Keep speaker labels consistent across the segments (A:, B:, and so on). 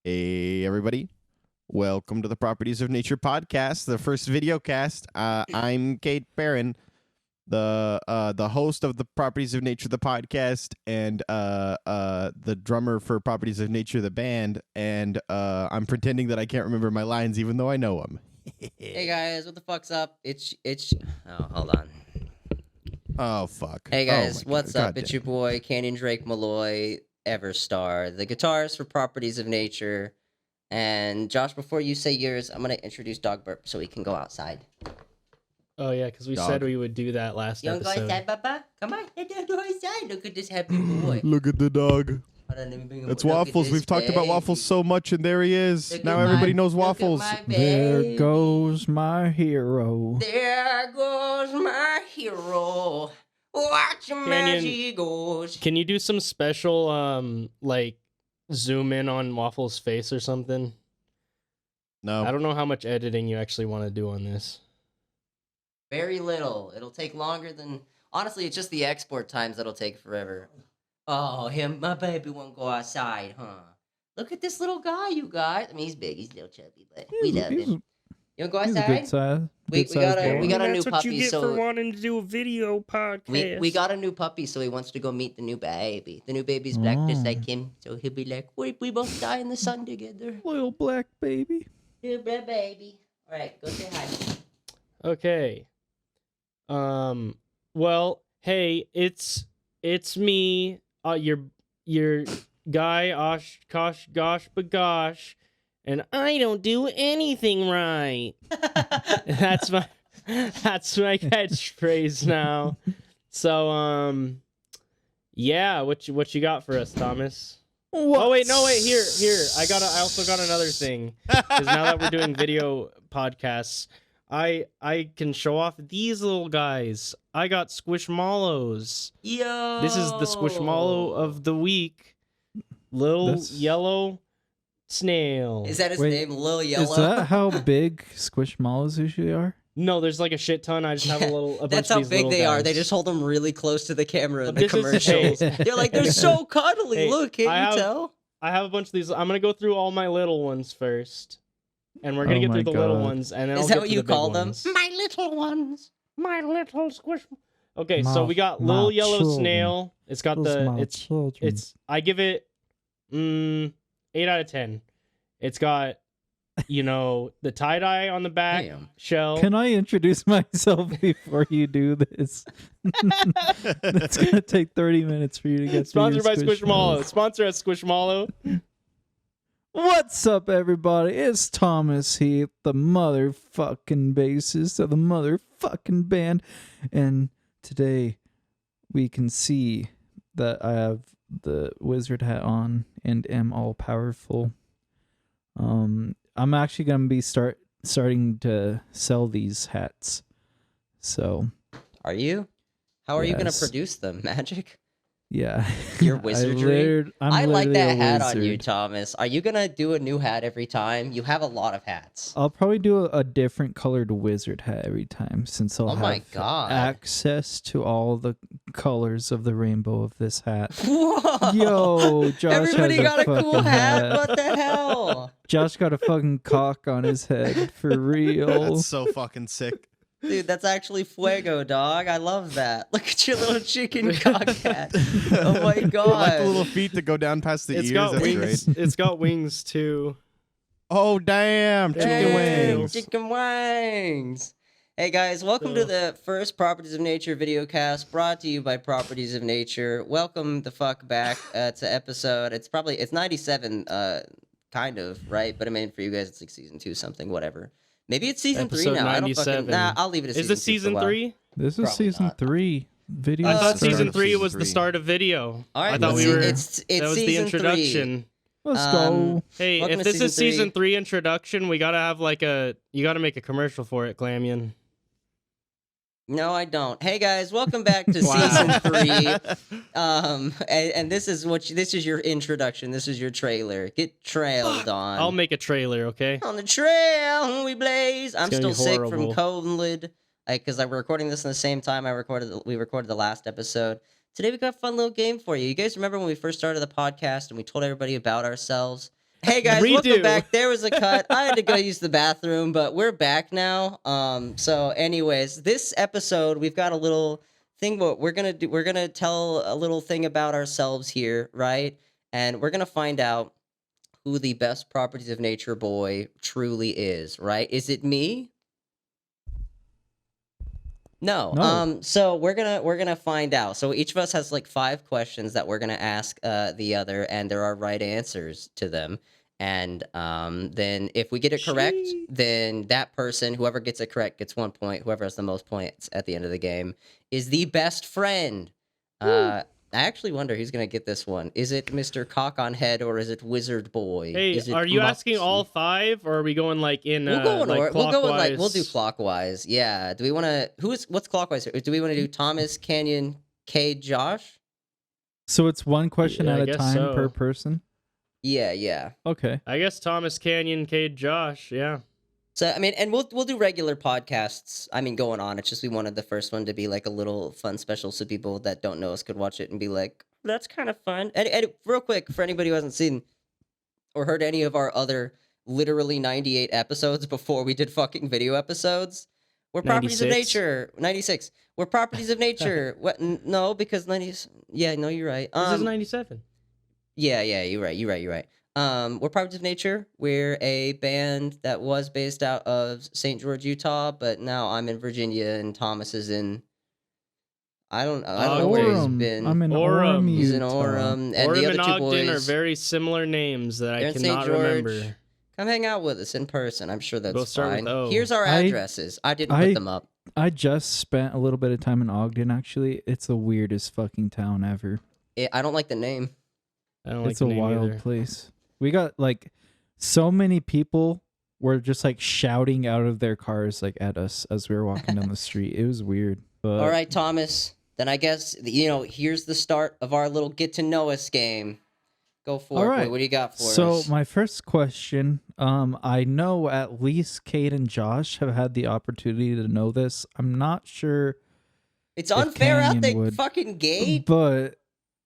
A: Hey, everybody. Welcome to the Properties of Nature podcast, the first video cast. I'm Kate Barron, the host of the Properties of Nature, the podcast, and the drummer for Properties of Nature, the band. And I'm pretending that I can't remember my lines, even though I know them.
B: Hey guys, what the fuck's up? Oh, hold on.
A: Oh, fuck.
B: Hey guys,
A: Oh,
B: what's
A: God
B: up? It's
A: damn.
B: your boy Canyon Drake Malloy, Everstar, the guitarist for Properties of Nature. And Josh, before you say yours, I'm gonna introduce Dog Burp so he can go outside.
C: Oh yeah, because we
A: Dog.
C: said we would do that last
B: You wanna go
C: episode.
B: outside, Papa? Come on, let's go outside. Look at this happy boy.
A: Look at the dog.
B: Hold on, let me bring him.
A: It's
B: Look at
A: Waffles.
B: this
A: We've talked about
B: baby.
A: Waffles so much, and there he is.
B: Look
A: Now
B: at
A: everybody
B: my-
A: knows
B: look at
A: Waffles.
B: my
D: There
B: baby.
D: goes my hero.
B: There goes my hero. Watch him as
C: Canyon,
B: he goes.
C: Can you do some special like zoom in on Waffle's face or something?
A: No.
C: I don't know how much editing you actually want to do on this.
B: Very little. It'll take longer than... Honestly, it's just the export times that'll take forever. Oh, my baby won't go outside, huh? Look at this little guy, you guys. I mean, he's big. He's a little chubby, but we love him. You want to go
D: He's a
B: outside?
D: good size.
B: We got a-
D: boy.
B: we got a new puppy, so...
C: wanting to do a video podcast.
B: We got a new puppy, so he wants to go meet the new baby. The new baby's black just like him, so he'll be like, we both die in the sun together.
D: Little black baby.
B: Little black baby. All right, go say hi.
C: Okay. Well, hey, it's me, your guy, gosh, bagosh, and I don't do anything right. That's my catchphrase now. So yeah, what you got for us, Thomas? Oh wait, no wait, here. I also got another thing. Because now that we're doing video podcasts, I can show off these little guys. I got Squishmallows.
B: Yo!
C: This is the Squishmallow of the week. Little yellow snail.
B: Is that his
D: Wait,
B: name, Lil Yellow?
D: Is that how big Squishmallows usually are?
C: No, there's like a shit ton. I just have a bunch
B: That's
C: of
B: how
C: these
B: big
C: little
B: they are.
C: guys.
B: They just hold them really close to the camera in
C: But
B: the
C: this is-
B: commercials.
D: hey.
B: They're like, they're so cuddly.
C: Hey,
B: Look, can't
C: I
B: you
C: have-
B: tell?
C: I have a bunch of these. I'm gonna go through all my little ones first, and we're gonna
D: Oh
C: get
D: my
C: through the little
D: God.
C: ones, and then
B: Is
C: I'll
B: that
C: get
B: what
C: to
B: you
C: the big
B: call them?
C: ones.
B: My little ones.
C: My little squish. Okay, so
D: My-
C: we got
D: my
C: little yellow
D: children.
C: snail. It's got
D: Those
C: the
D: my
C: it's
D: children.
C: I give it 8 out of 10. It's got the tie dye on the back
B: Damn.
C: shell.
D: Can I introduce myself before you do this? It's gonna take 30 minutes for you to get through your
C: Sponsored by Squishmallow.
D: Squishmallows.
C: Sponsor us, Squishmallow.
D: What's up, everybody? It's Thomas Heath, the motherfucking bassist of the motherfucking band, and today we can see that I have the wizard hat on and am all powerful. I'm actually gonna be starting to sell these hats. So
B: Are you? How are you going to
D: Yes.
B: produce them? Magic?
D: yeah,
B: Your wizardry?
D: I'm
B: I like
D: literally
B: that
D: a
B: hat on you,
D: wizard.
B: Thomas. Are you going to do a new hat every time? You have a lot of hats.
D: I'll probably do a different colored wizard hat every time since I'll
B: Oh
D: have
B: my God.
D: access to all the colors of the rainbow of this hat.
B: Whoa!
D: Yo, Josh
B: Everybody
D: has
B: got a cool
D: fucking
B: hat. What the hell?
D: Josh got a fucking cock on his head for real.
A: That's so fucking sick.
B: Dude, that's actually fuego, dog. I love that. Look at your little chicken cock hat. Oh my
A: I like the
B: God.
A: little feet that go down past the
C: It's
A: ears.
C: got
A: That's
C: wings.
A: great.
C: It's got wings too.
A: Oh, damn. Chicken
B: Hey,
A: wings.
B: Chicken wings. Hey guys, welcome to the first Properties of Nature video cast brought to you by Properties of Nature. Welcome the fuck back to episode. It's 97, kind of, right? But I mean, for you guys, it's like season 2 something, whatever. Maybe it's season 3
C: Episode
B: now. I don't
C: 97.
B: fucking. Nah, I'll leave it as
C: Is
B: season
C: this
B: 2 for a
C: season
B: while.
C: 3?
D: This is
B: Probably
D: season
B: not.
D: 3. Video.
C: I thought
B: Start
C: season
A: of
C: 3
A: season
C: was the
A: 3.
C: start of video.
B: All right,
C: I thought
D: let's
C: we
D: see.
C: were.
B: It's
C: that was the
B: season 3.
C: introduction.
D: Let's
B: Um,
D: go.
C: Hey,
B: Welcome
C: if
B: to
C: this is
B: season
C: season 3 introduction, we gotta have you gotta make a commercial for it, Glamian.
B: No, I don't. Hey guys, welcome back to
C: Wow.
B: season 3. And this is this is your introduction. This is your trailer. Get trailed on.
C: I'll make a trailer, okay?
B: On the trail we blaze. I'm
C: gonna
B: still
C: be
B: sick from
C: horrible.
B: COVID, because I'm recording this in the same time we recorded the last episode. Today we got a fun little game for you. You guys remember when we first started the podcast and we told everybody about ourselves? Hey guys, welcome
C: Redo.
B: back. There was a cut. I had to go use the bathroom, but we're back now. So anyways, this episode we've got a little thing what we're gonna do. We're gonna tell a little thing about ourselves here, right? And we're gonna find out who the best properties of nature boy truly is, right? Is it me? No.
D: No.
B: So we're gonna find out. So each of us has like 5 questions that we're gonna ask the other, and there are right answers to them. And then if we get it correct,
C: Sheesh.
B: then that person, whoever gets it correct, gets 1 point. Whoever has the most points at the end of the game is the best friend. I actually wonder who's gonna get this one. Is it Mr. Cock on Head or is it Wizard Boy?
C: Hey,
B: Is it
C: are you asking
B: Mopsy?
C: all 5, or are we going like in
B: We'll go in
C: like
B: order. We'll go in like we'll do
C: clockwise?
B: clockwise. Yeah. Do we want to? What's clockwise? Do we want to do Thomas, Canyon, Cade, Josh?
D: So it's one question
C: Yeah, I
D: at a
C: guess
D: time per
C: so.
D: person?
B: Yeah.
D: Okay.
C: I guess Thomas, Canyon, Cade, Josh. Yeah.
B: So I mean, and we'll do regular podcasts. I mean, going on. It's just we wanted the first one to be like a little fun special, so people that don't know us could watch it and be like, "That's kind of fun." And real quick, for anybody who hasn't seen or heard any of our other literally 98 episodes before we did fucking video episodes, we're properties of
C: 96?
B: nature. 96. We're properties of nature. What? No, because 90. Yeah, no, you're right.
C: This is 97.
B: Yeah, you're right. We're Properties of Nature. We're a band that was based out of St. George, Utah, but now I'm in Virginia and Thomas is in. I don't know where he's
D: Orem.
B: been.
D: I'm in
C: Orem.
D: Orem,
B: He's in
D: Utah.
B: Orem, and
C: Orem
B: the
C: and
B: other two
C: Ogden are
B: boys.
C: very similar names that
B: They're
C: I
B: in St.
C: cannot
B: George.
C: remember.
B: Come hang out with us in person. I'm sure that's
C: We'll start
B: fine.
C: with O.
B: Here's our
D: I-
B: addresses. I didn't put them up.
D: I just spent a little bit of time in Ogden, actually. It's the weirdest fucking town ever.
B: I don't like the name.
C: I don't like
D: It's
C: the
D: a
C: name
D: wild
C: either.
D: place. We got like so many people were just like shouting out of their cars like at us as we were walking down the street. It was weird. But
B: All right, Thomas. Then I guess here's the start of our little get to know us game. Go for
D: All
B: it.
D: right.
B: Boy. What do you got for
D: So
B: us?
D: my first question, I know at least Kate and Josh have had the opportunity to know this. I'm not sure,
B: It's unfair out
D: Canyon
B: the
D: would-
B: fucking gate.
D: but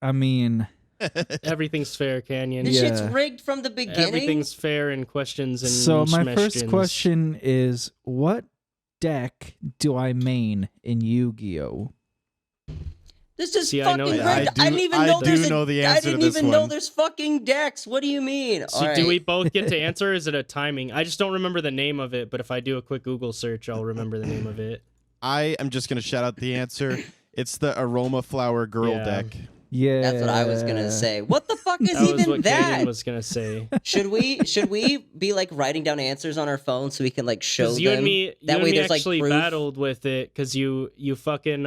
D: I mean,
C: Everything's fair, Canyon.
B: This shit's
D: Yeah.
B: rigged from the beginning.
C: Everything's fair in questions and
D: so my first
C: schmestions.
D: question is, what deck do I main in Yu-Gi-Oh?
B: This is
C: See, I
B: fucking
C: know
B: rigged.
C: that.
B: I didn't even
A: I
B: know
A: do
B: there's
A: know the answer
B: I
A: to
B: didn't
A: this
B: even know
A: one.
B: there's fucking decks. What do you mean?
C: So
B: All right.
C: do we both get to answer? Or is it a timing? I just don't remember the name of it, but if I do a quick Google search, I'll remember the name of it.
A: I am just gonna shout out the answer. It's the Aroma Flower Girl
C: Yeah.
A: deck.
D: Yeah,
B: That's what I was gonna say. What the fuck is
C: That was
B: even
C: what
B: that?
C: Canyon was gonna say.
B: Should we be like writing down answers on our phone so we can like show
C: Because
B: them?
C: you and me,
B: That
C: you
B: way
C: and me
B: there's, like,
C: actually
B: proof.
C: battled with it because you fucking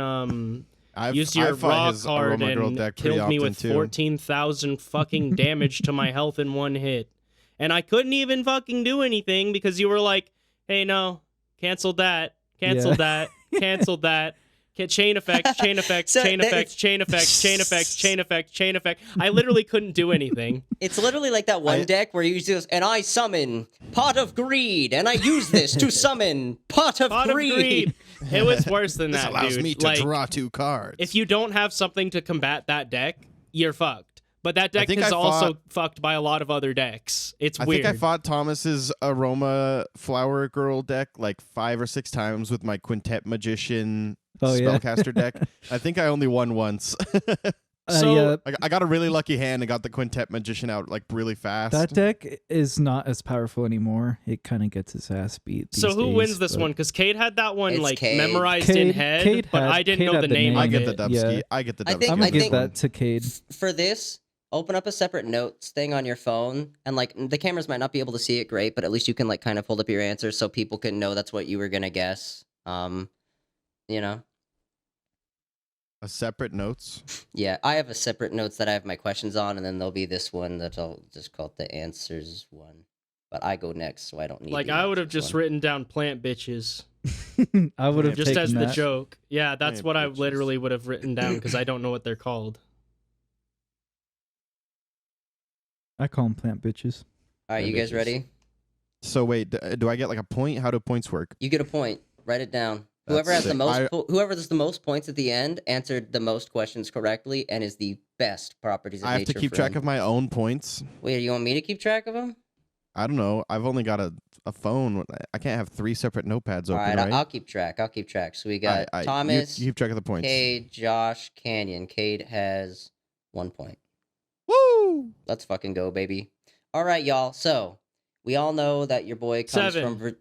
C: used
A: I
C: your
A: fight
C: raw
A: his
C: card
A: Aroma Girl
C: and
A: deck pretty
C: killed me
A: often,
C: with
A: too.
C: 14,000 fucking damage to my health in one hit, and I couldn't even fucking do anything because you were like, "Hey, no, canceled that, canceled that, canceled that." Chain effects, chain effects,
B: So
C: chain
B: that-
C: effects, chain effects, chain effects, chain effects, chain effect. I literally couldn't do anything.
B: It's literally like that one deck where you use this, and I summon Pot of Greed, and I use this to summon Pot of
C: Pot of
B: Greed.
C: greed. It was worse than
A: This
C: that,
A: allows
C: dude.
A: me to
C: Like,
A: draw 2 cards.
C: if you don't have something to combat that deck, you're fucked. But that deck
A: think
C: is
A: I
C: also
A: fought-
C: fucked by a lot of other decks. It's
A: I
C: weird.
A: think I fought Thomas's Aroma Flower Girl deck like 5 or 6 times with my Quintet Magician
D: Oh, yeah.
A: spellcaster deck. I think I only won once.
C: So-
D: yeah,
A: I got a really lucky hand and got the Quintet Magician out like really fast.
D: that deck is not as powerful anymore. It kind of gets its ass beat.
C: So
D: these
C: who
D: days,
C: wins this
D: but-
C: one? Because Cade had that one
B: It's
C: like
B: Cade.
C: memorized in head,
D: Cade
C: but
D: had-
C: I didn't
D: Cade
C: know
D: had
C: the
D: the
C: name
D: name.
A: I
C: of
A: get
C: it.
A: the Dubsky.
D: Yeah.
A: I get the
B: I
A: Dubsky.
B: think-
D: I'm gonna
B: I
D: give
B: think-
D: that to Cade.
B: For this, open up a separate notes thing on your phone, and like the cameras might not be able to see it great, but at least you can like kind of hold up your answers so people can know that's what you were gonna guess. You know.
A: A separate notes.
B: Yeah, I have a separate notes that I have my questions on, and then there'll be this one that I'll just call it the answers one. But I go next, so I don't need.
C: Like
B: the
C: I would have
B: answers
C: just
B: one.
C: written down plant bitches
D: I would have
C: just
D: taken
C: as the
D: that.
C: joke. Yeah, that's
A: Plant
C: what I
A: bitches.
C: literally would have written down because I don't know what they're called.
D: I call them plant bitches.
B: All right, you guys
A: Bitches.
B: ready?
A: So wait, do I get like a point? How do points work?
B: You get a point. Write it down.
A: That's
B: Whoever has the
A: sick.
B: most,
A: I-
B: whoever has the most points at the end, answered the most questions correctly, and is the best properties of
A: I have
B: nature
A: to keep track
B: friend.
A: of my own points.
B: Wait, you want me to keep track of them?
A: I don't know. I've only got a phone. I can't have 3 separate notepads
B: All
A: open,
B: right,
A: right?
B: I'll keep track. So we got
A: You
B: Thomas,
A: keep track of the points.
B: Cade, Josh, Canyon. Cade has 1 point.
A: Woo!
B: Let's fucking go, baby. All right, y'all. So we all know that your boy comes
C: 7.
B: from.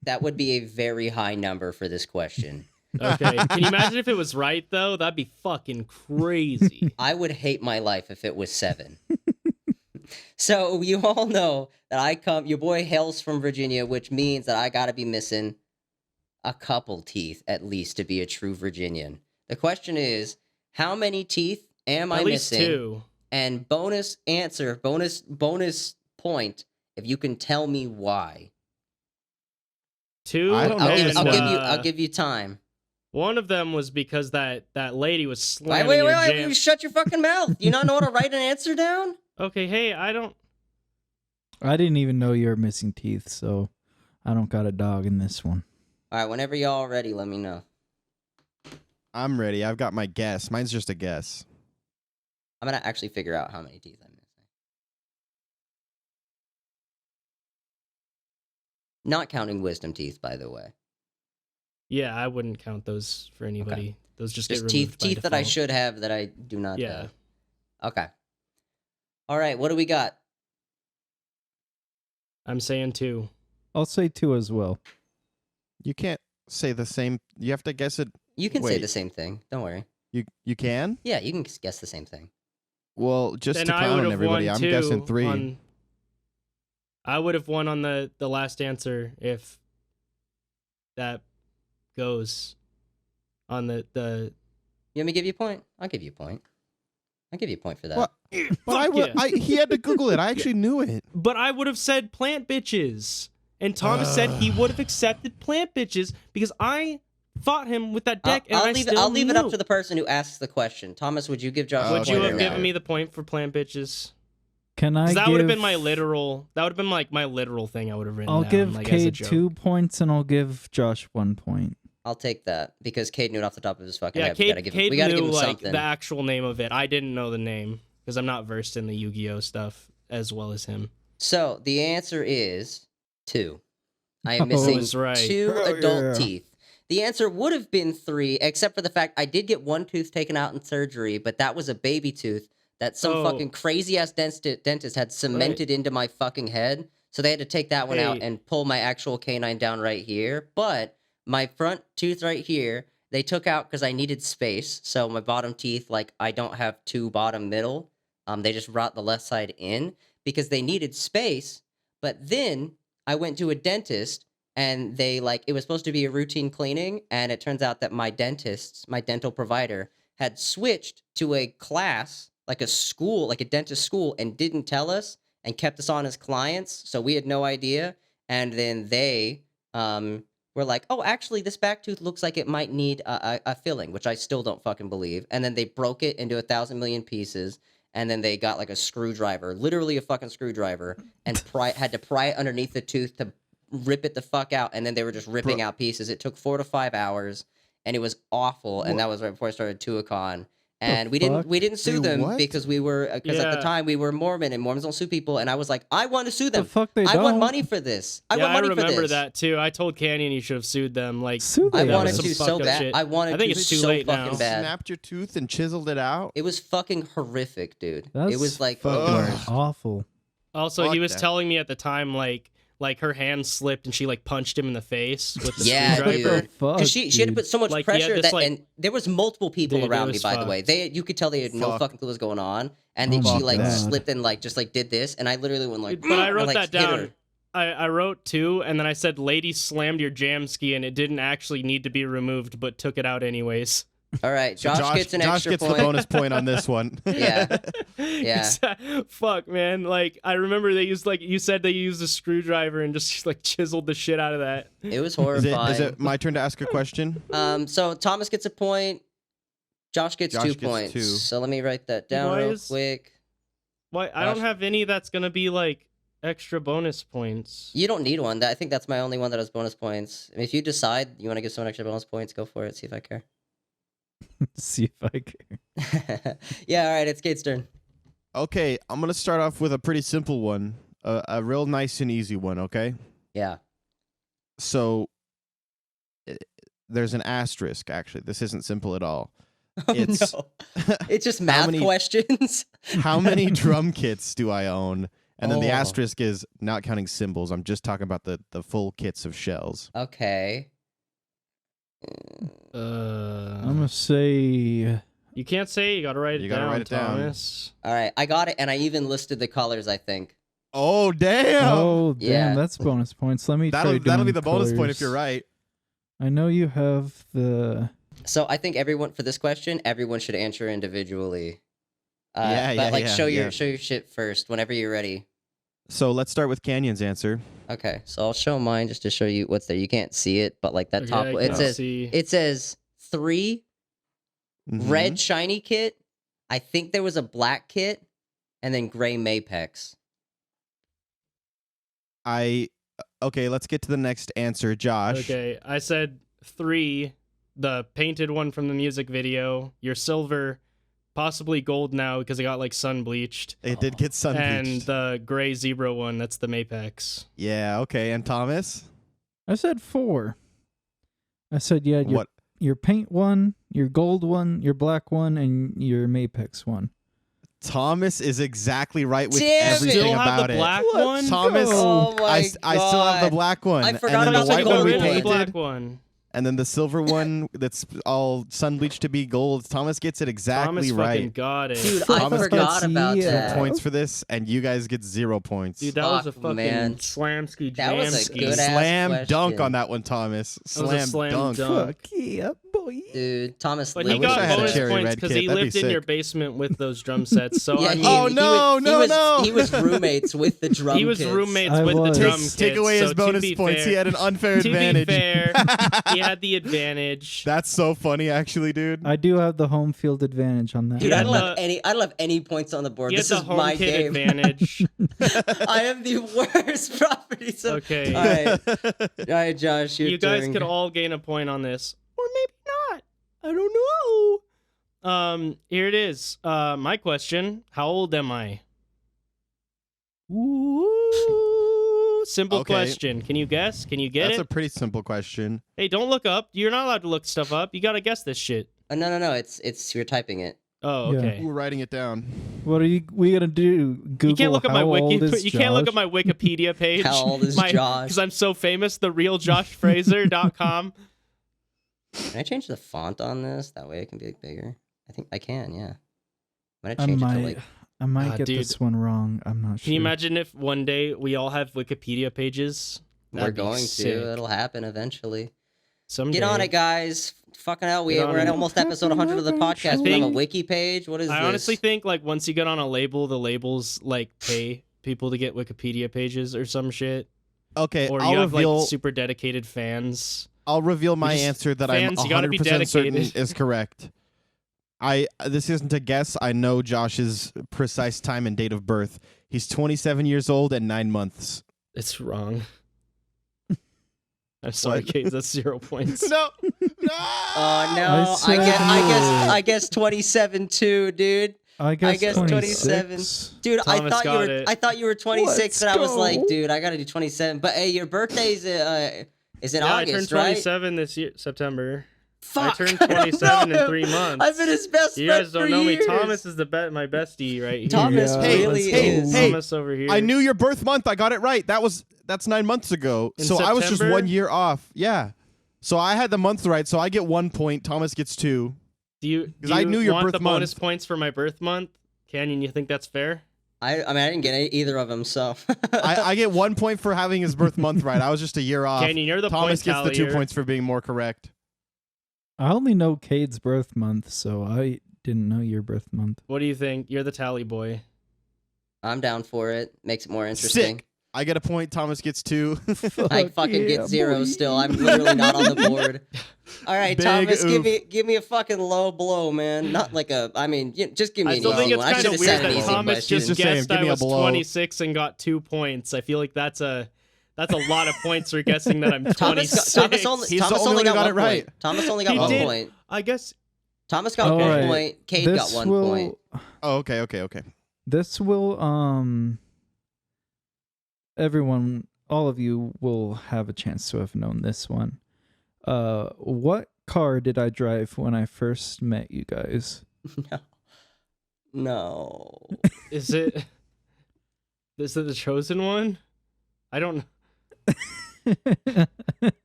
B: That would be a very high number for this question.
C: Okay. Can you imagine if it was right though? That'd be fucking crazy.
B: I would hate my life if it was 7. So you all know that your boy hails from Virginia, which means that I gotta be missing a couple teeth at least to be a true Virginian. The question is, how many teeth am I
C: At least
B: missing?
C: 2.
B: And bonus point if you can tell me why.
C: 2.
A: I don't know this one.
B: I'll give you time.
C: One of them was because that lady was slamming
B: Wait,
C: your
B: you
C: jam.
B: shut your fucking mouth. You not know how to write an answer down?
C: Okay, hey, I
D: didn't even know you were missing teeth, so I don't got a dog in this one.
B: All right, whenever y'all are ready, let me know.
A: I'm ready. I've got my guess. Mine's just a guess.
B: I'm gonna actually figure out how many teeth I'm missing. Not counting wisdom teeth, by the way.
C: Yeah, I wouldn't count those for anybody.
B: Okay.
C: Those just
B: Just
C: get removed by
B: teeth that I
C: default.
B: should have that I do not
C: Yeah.
B: have. Okay. All right, what do we got?
C: I'm saying 2.
D: I'll say 2 as well.
A: You can't say the same. You have to guess it.
B: You can say
A: Wait.
B: the same thing. Don't worry.
A: You can?
B: Yeah, you can guess the same thing.
A: Well, just
C: Then
A: to
C: I
A: clown
C: would have
A: everybody,
C: won
A: I'm
C: 2
A: guessing 3.
C: I would have won on the last answer if that goes on the
B: You want me to give you a point? I'll give you a point. I'll give you a point for that.
A: What? But
C: Fuck yeah.
A: he had to Google it. I actually knew it.
C: But I would have said plant bitches. And Thomas said he would have accepted plant bitches because I fought him with that deck and
B: I'll leave it up to the person who asks the question. Thomas, would you give Josh a
C: Would
B: point
C: you
B: or
C: have
B: no?
C: given me the point for plant bitches?
D: Can I
C: Because that
D: give...
C: would have been my literal. That would have been like my literal thing. I would have written.
D: I'll
C: down,
D: give
C: like, as a
D: Cade
C: joke.
D: 2 points, and I'll give Josh 1 point.
B: I'll take that because Cade knew it off the top of his fucking
C: Yeah,
B: head.
C: Cade,
B: We
C: Cade
B: gotta
C: knew
B: give him
C: like
B: something.
C: the actual name of it. I didn't know the name because I'm not versed in the Yu-Gi-Oh stuff as well as him.
B: So the answer is 2. I am
D: Oh,
B: missing
C: was right.
B: 2
D: Oh,
B: adult
D: yeah.
B: teeth. The answer would have been 3, except for the fact I did get 1 tooth taken out in surgery, but that was a baby tooth that some
C: Oh.
B: fucking crazy ass dentist had cemented into my fucking head. So they had to take that one out
C: Hey.
B: and pull my actual canine down right here. But my front tooth right here, they took out because I needed space. So my bottom teeth, like I don't have 2 bottom middle. They just brought the left side in because they needed space. But then I went to a dentist and they it was supposed to be a routine cleaning. And it turns out that my dental provider had switched to a class, like a school, like a dentist school, and didn't tell us and kept us on as clients. So we had no idea. And then they were like, oh, actually, this back tooth looks like it might need a filling, which I still don't fucking believe. And then they broke it into 1,000 million pieces. And then they got like a screwdriver, literally a fucking screwdriver, and had to pry it underneath the tooth to rip it the fuck out. And then they were just ripping out pieces. It took 4 to 5 hours, and it was awful. And that was right before I started Tuacon. And we didn't sue
A: Wait,
B: them
A: what?
B: because we were at the
C: Yeah.
B: time we were Mormon, and Mormons don't sue people. And I was like, I want to sue them.
D: The fuck they
B: I want
D: don't.
B: money for this. I
C: yeah,
B: want money
C: I
B: for
C: remember
B: this.
C: that too. I told Canyon he should have sued them. Like,
D: Sue
B: I
D: they
C: that
B: wanted
C: was
D: are.
C: some
B: to so
C: fucked up
B: bad.
C: shit.
B: I wanted
C: I think
B: to
C: it's too
B: so
C: late
B: fucking
C: now.
B: bad.
A: Snapped your tooth and chiseled it out.
B: It was fucking horrific, dude.
D: That's
B: it was like
A: fucking
B: the worst.
D: awful.
C: Also,
A: Fuck
C: he was
A: that.
C: telling me at the time, like her hand slipped and she like punched him in the face with the
B: Yeah,
C: screwdriver.
B: dude.
D: Fuck,
B: Because she had to
D: dude.
B: put so much
C: Like, he had
B: pressure
C: this,
B: that,
C: like-
B: and there was multiple people
C: Dude, it
B: around me.
C: was
B: By the way,
C: fucked.
B: you could tell they had no
A: Fuck.
B: fucking clue what was going on, and
D: Oh
B: then
D: my
B: she like
D: God.
B: slipped and like just like did this, and I literally went like.
C: But I
B: and,
C: wrote
B: like,
C: that
B: hit
C: down.
B: her.
C: I wrote 2, and then I said, "Lady slammed your jam ski, and it didn't actually need to be removed, but took it out anyways."
B: All right,
A: So
B: Josh gets an extra
A: gets
B: point.
A: the bonus point on this one.
B: Yeah. Yeah.
C: Fuck, man. Like, I remember they used, like, you said they used a screwdriver and just, like, chiseled the shit out of that.
B: It was
A: Is
B: horrifying.
A: it my turn to ask a question?
B: So Thomas gets a point. Josh gets
A: Josh
B: 2
A: gets
B: points.
A: 2.
B: So let me write that down
C: Why
B: real
C: is-
B: quick.
C: Why? I don't
B: Gosh.
C: have any that's gonna be, like, extra bonus points.
B: You don't need one. I think that's my only one that has bonus points. I mean, if you decide you want to give someone extra bonus points, go for it. See if I care.
D: See if I care.
B: Yeah, all right, it's Kate's turn.
A: Okay, I'm gonna start off with a pretty simple one. a real nice and easy one, okay?
B: Yeah.
A: So there's an asterisk, actually. This isn't simple at all.
B: Oh,
A: It's
B: no. It's just math
A: many-
B: questions.
A: how many drum kits do I own? And then the
B: Oh.
A: asterisk is not counting cymbals. I'm just talking about the full kits of shells.
B: Okay.
D: I'm gonna say
C: You can't say. You gotta write it
A: You gotta
C: down,
A: write it down.
C: Thomas.
B: All right, I got it, and I even listed the colors, I think.
A: Oh, damn!
D: oh damn,
B: Yeah.
D: that's bonus points. Let me try
A: That'll be
D: doing
A: the bonus point if you're
D: colors.
A: right.
D: I know you have the
B: So I think for this question, everyone should answer individually.
A: Yeah,
B: but
A: yeah,
B: like
A: yeah,
B: show
A: yeah.
B: your shit first whenever you're ready.
A: So let's start with Canyon's answer.
B: Okay, so I'll show mine just to show you what's there. You can't see it, but like that
C: Okay,
B: top,
C: I
B: it
C: can
B: says
C: see.
B: 3
A: Mhm.
B: red shiny kit. I think there was a black kit, and then gray Mapex.
A: Okay, let's get to the next answer, Josh.
C: Okay, I said 3, the painted one from the music video. Your silver, possibly gold now because it got like sun bleached.
A: It did get sun
C: And
A: bleached.
C: the gray zebra one, that's the Mapex.
A: Yeah, okay. And Thomas?
D: I said 4. I said you had
A: What?
D: your paint one, your gold one, your black one, and your Mapex one.
A: Thomas is exactly right with
B: Damn it.
A: everything
C: Still have
A: about
C: the
A: it.
C: black
D: Let's
C: one?
A: Thomas,
D: go.
B: Oh my
A: I still have the
B: God.
A: black one.
B: I forgot
A: and then
B: about
A: the
B: the
A: white one
B: gold
A: we
B: one.
A: painted,
C: black one.
A: and then the silver one that's all sun bleached to be gold. Thomas gets it exactly
C: Thomas fucking
A: right.
C: got it.
B: Dude,
A: Thomas
B: I forgot
D: gets
B: about
D: zero
B: that.
A: Points for this, and you guys get 0 points.
C: Dude, that was a
B: Fuck,
C: fucking
B: man.
C: slamski
B: That was a
C: jamski.
B: good ass
A: Slam dunk
B: question.
A: on that one, Thomas.
C: That was a slam dunk.
D: Fuck yeah, boy.
B: Dude, Thomas.
C: But
A: I
C: he
A: wish I
C: got
A: had a
C: bonus
A: cherry
C: points
A: red
C: because
A: kit.
C: he
A: That'd be
C: lived in your
A: sick.
C: basement with those drum sets. So
B: Yeah,
C: I mean,
A: Oh, no, no.
B: He was roommates with the drum.
C: he was
B: kits.
C: roommates
D: I
C: with
D: was.
C: the drum
A: Take
C: kits,
A: away
C: so
A: his
C: to
A: bonus
C: be
A: points.
C: fair-
A: He had an unfair
C: to
A: advantage.
C: be fair, he had the advantage.
A: That's so funny, actually, dude.
D: I do have the home field advantage on that.
B: Dude,
C: Yeah,
B: I don't have
C: the-
B: any. I don't have any points on the board.
C: He had
B: This
C: the
B: is
C: home
B: my
C: kit
B: game.
C: advantage.
B: I am the worst properties. Of...
C: Okay.
B: All right, Josh, your
C: You guys
B: turn.
C: could all gain a point on this, or maybe not. I don't know. Here it is. My question: how old am I? Ooh, simple
A: Okay.
C: question. Can you guess? Can you get
A: That's
C: it?
A: a pretty simple question.
C: Hey, don't look up. You're not allowed to look stuff up. You gotta guess this shit.
B: No. It's you're typing it.
C: Oh,
D: Yeah.
C: okay.
A: We're writing it down.
D: What are we gonna do? Google
C: You can't look at my
D: how
C: wiki.
D: old is
C: You can't look at
D: Josh?
C: my Wikipedia page.
B: How old is Josh?
C: Because I'm so famous. TheRealJoshFraser.com.
B: Can I change the font on this? That way it can be like bigger. I think I can. Yeah. I'm gonna
D: I
B: change it to
D: might,
B: like.
D: I might
C: Ah,
D: get
C: dude.
D: this one wrong. I'm not sure.
C: Can you imagine if one day we all have Wikipedia pages?
B: We're
C: That'd be
B: going
C: sick.
B: to. It'll happen eventually.
C: Someday.
B: Get on it, guys. Fucking hell,
C: Get on
B: we're at
C: it.
B: almost episode 100 of the podcast. We have a wiki page. What is
C: I
B: this?
C: honestly think like once you get on a label, the labels like pay people to get Wikipedia pages or some shit.
A: Okay,
C: Or
A: I'll
C: you have
A: reveal.
C: like super dedicated fans.
A: I'll reveal my
C: just-
A: answer that
C: fans,
A: I'm
C: you gotta be
A: 100% certain
C: dedicated.
A: is correct. This isn't a guess. I know Josh's precise time and date of birth. He's 27 years old and 9 months.
C: It's wrong. I'm sorry,
A: What?
C: Kate. That's 0 points.
A: No, no.
B: Oh no!
D: I said
B: I guess 27 too, dude.
D: I guess,
B: guess
D: 26.
B: Dude,
C: Thomas got it.
B: I thought you were 26,
D: Let's
B: and I was like,
D: go.
B: dude, I gotta do 27. But hey, your birthday's is in
C: Yeah, I
B: August,
C: turned
B: right?
C: 27 this year, September.
B: Fuck!
C: I turned 27
B: I
C: in
B: don't know
C: 3
B: him.
C: months.
B: I've been his best
C: You
B: friend
C: guys don't
B: for
C: know
B: years.
C: me. Thomas is my bestie right here.
B: Thomas
D: Yeah.
B: really
C: Let's go.
B: is.
A: Hey,
C: Thomas over here.
A: I knew your birth month. I got it right. That's 9 months ago.
C: In
A: So I was just
C: September?
A: 1 year off. Yeah. So I had the month right. So I get 1 point. Thomas gets 2.
C: Do you,
A: 'Cause I knew your
C: want
A: birth
C: the bonus
A: month.
C: points for my birth month? Canyon, you think that's fair?
B: I mean, I didn't get either of them, so.
A: I get 1 point for having his birth month right. I was just a year off.
C: Canyon, you're the
A: Thomas
C: point
A: gets the 2
C: tallier.
A: points for being more correct.
D: I only know Cade's birth month, so I didn't know your birth month.
C: What do you think? You're the tally boy.
B: I'm down for it. Makes it more interesting.
A: Sick. I get a point. Thomas gets 2.
B: I fucking
D: yeah,
B: get 0
D: boy.
B: still. I'm literally not on the board. All right,
A: Big
B: Thomas,
A: oof.
B: give me a fucking low blow, man. Not like a. I mean, just give me
C: I
B: an
C: still
B: easy
C: think it's
B: one. I
C: kind
B: should
C: of
B: have
C: weird
B: said an
C: that
B: easy
C: Thomas
B: question.
C: just
A: Just saying,
C: guessed
A: give
C: I
A: me a
C: was
A: blow.
C: 26 and got 2 points. I feel like that's a lot of points for guessing that I'm 26.
B: Thomas
A: He's
B: Thomas
A: the only
B: only
A: one who
B: got
A: got
B: 1
A: it right.
B: point. Thomas only got
C: He
B: 1
C: did.
B: point.
C: I guess
B: Thomas got
D: All
B: 1
D: right.
B: point. Cade got 1 point.
A: Oh, okay.
D: This will everyone, all of you will have a chance to have known this one. What car did I drive when I first met you guys?
B: No.
C: Is it the chosen one? I don't know.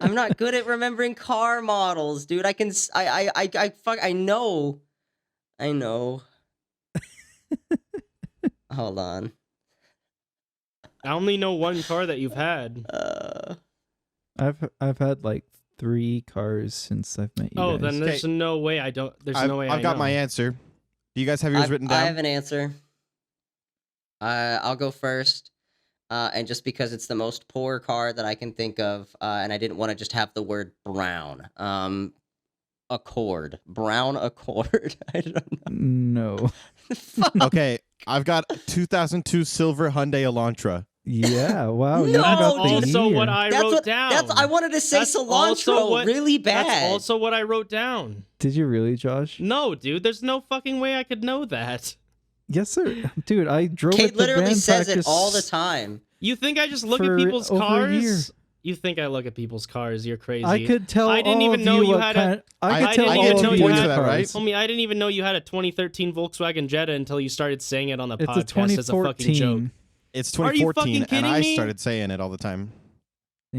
B: I'm not good at remembering car models, dude. I know. Hold on.
C: I only know one car that you've had.
D: I've had like 3 cars since I've met you
C: Oh,
D: guys.
C: then there's no way I don't. There's no way
A: I've got
C: know.
A: my answer. Do you guys have yours written down?
B: I have an answer. I'll go first. And just because it's the most poor car that I can think of, and I didn't want to just have the word brown. Accord. Brown Accord. I don't know.
D: No.
B: Fuck.
A: Okay, I've got 2002 silver Hyundai Elantra.
D: Yeah, wow.
B: No,
D: you
C: That's
D: got the
C: also
D: year.
C: what I wrote down.
B: I wanted to say
C: That's also
B: cilantro really bad.
C: That's also what I wrote down.
D: Did you really, Josh?
C: No, dude, there's no fucking way I could know that.
D: Yes, sir. Dude, I drove
B: Kate
D: it to
B: literally
D: band
B: says
D: practice
B: it all the time.
C: You think I just look
D: for
C: at people's
D: over a year.
C: cars? You think I look at people's cars? You're crazy.
D: I could tell
C: I didn't
D: all
C: even
D: of
C: know you
D: what
C: had
D: kind, I could
C: I
D: tell
C: didn't
D: all
C: even
D: of
C: know
D: you
C: you
D: what
C: had-
A: that, right?
D: cars.
C: Homie, I didn't even know you had a 2013 Volkswagen Jetta until you started saying it on the
D: It's a
C: podcast as a fucking joke.
D: 2014.
A: It's
C: Are you
A: 2014,
C: fucking kidding
A: and I
C: me?
A: started saying it all the time.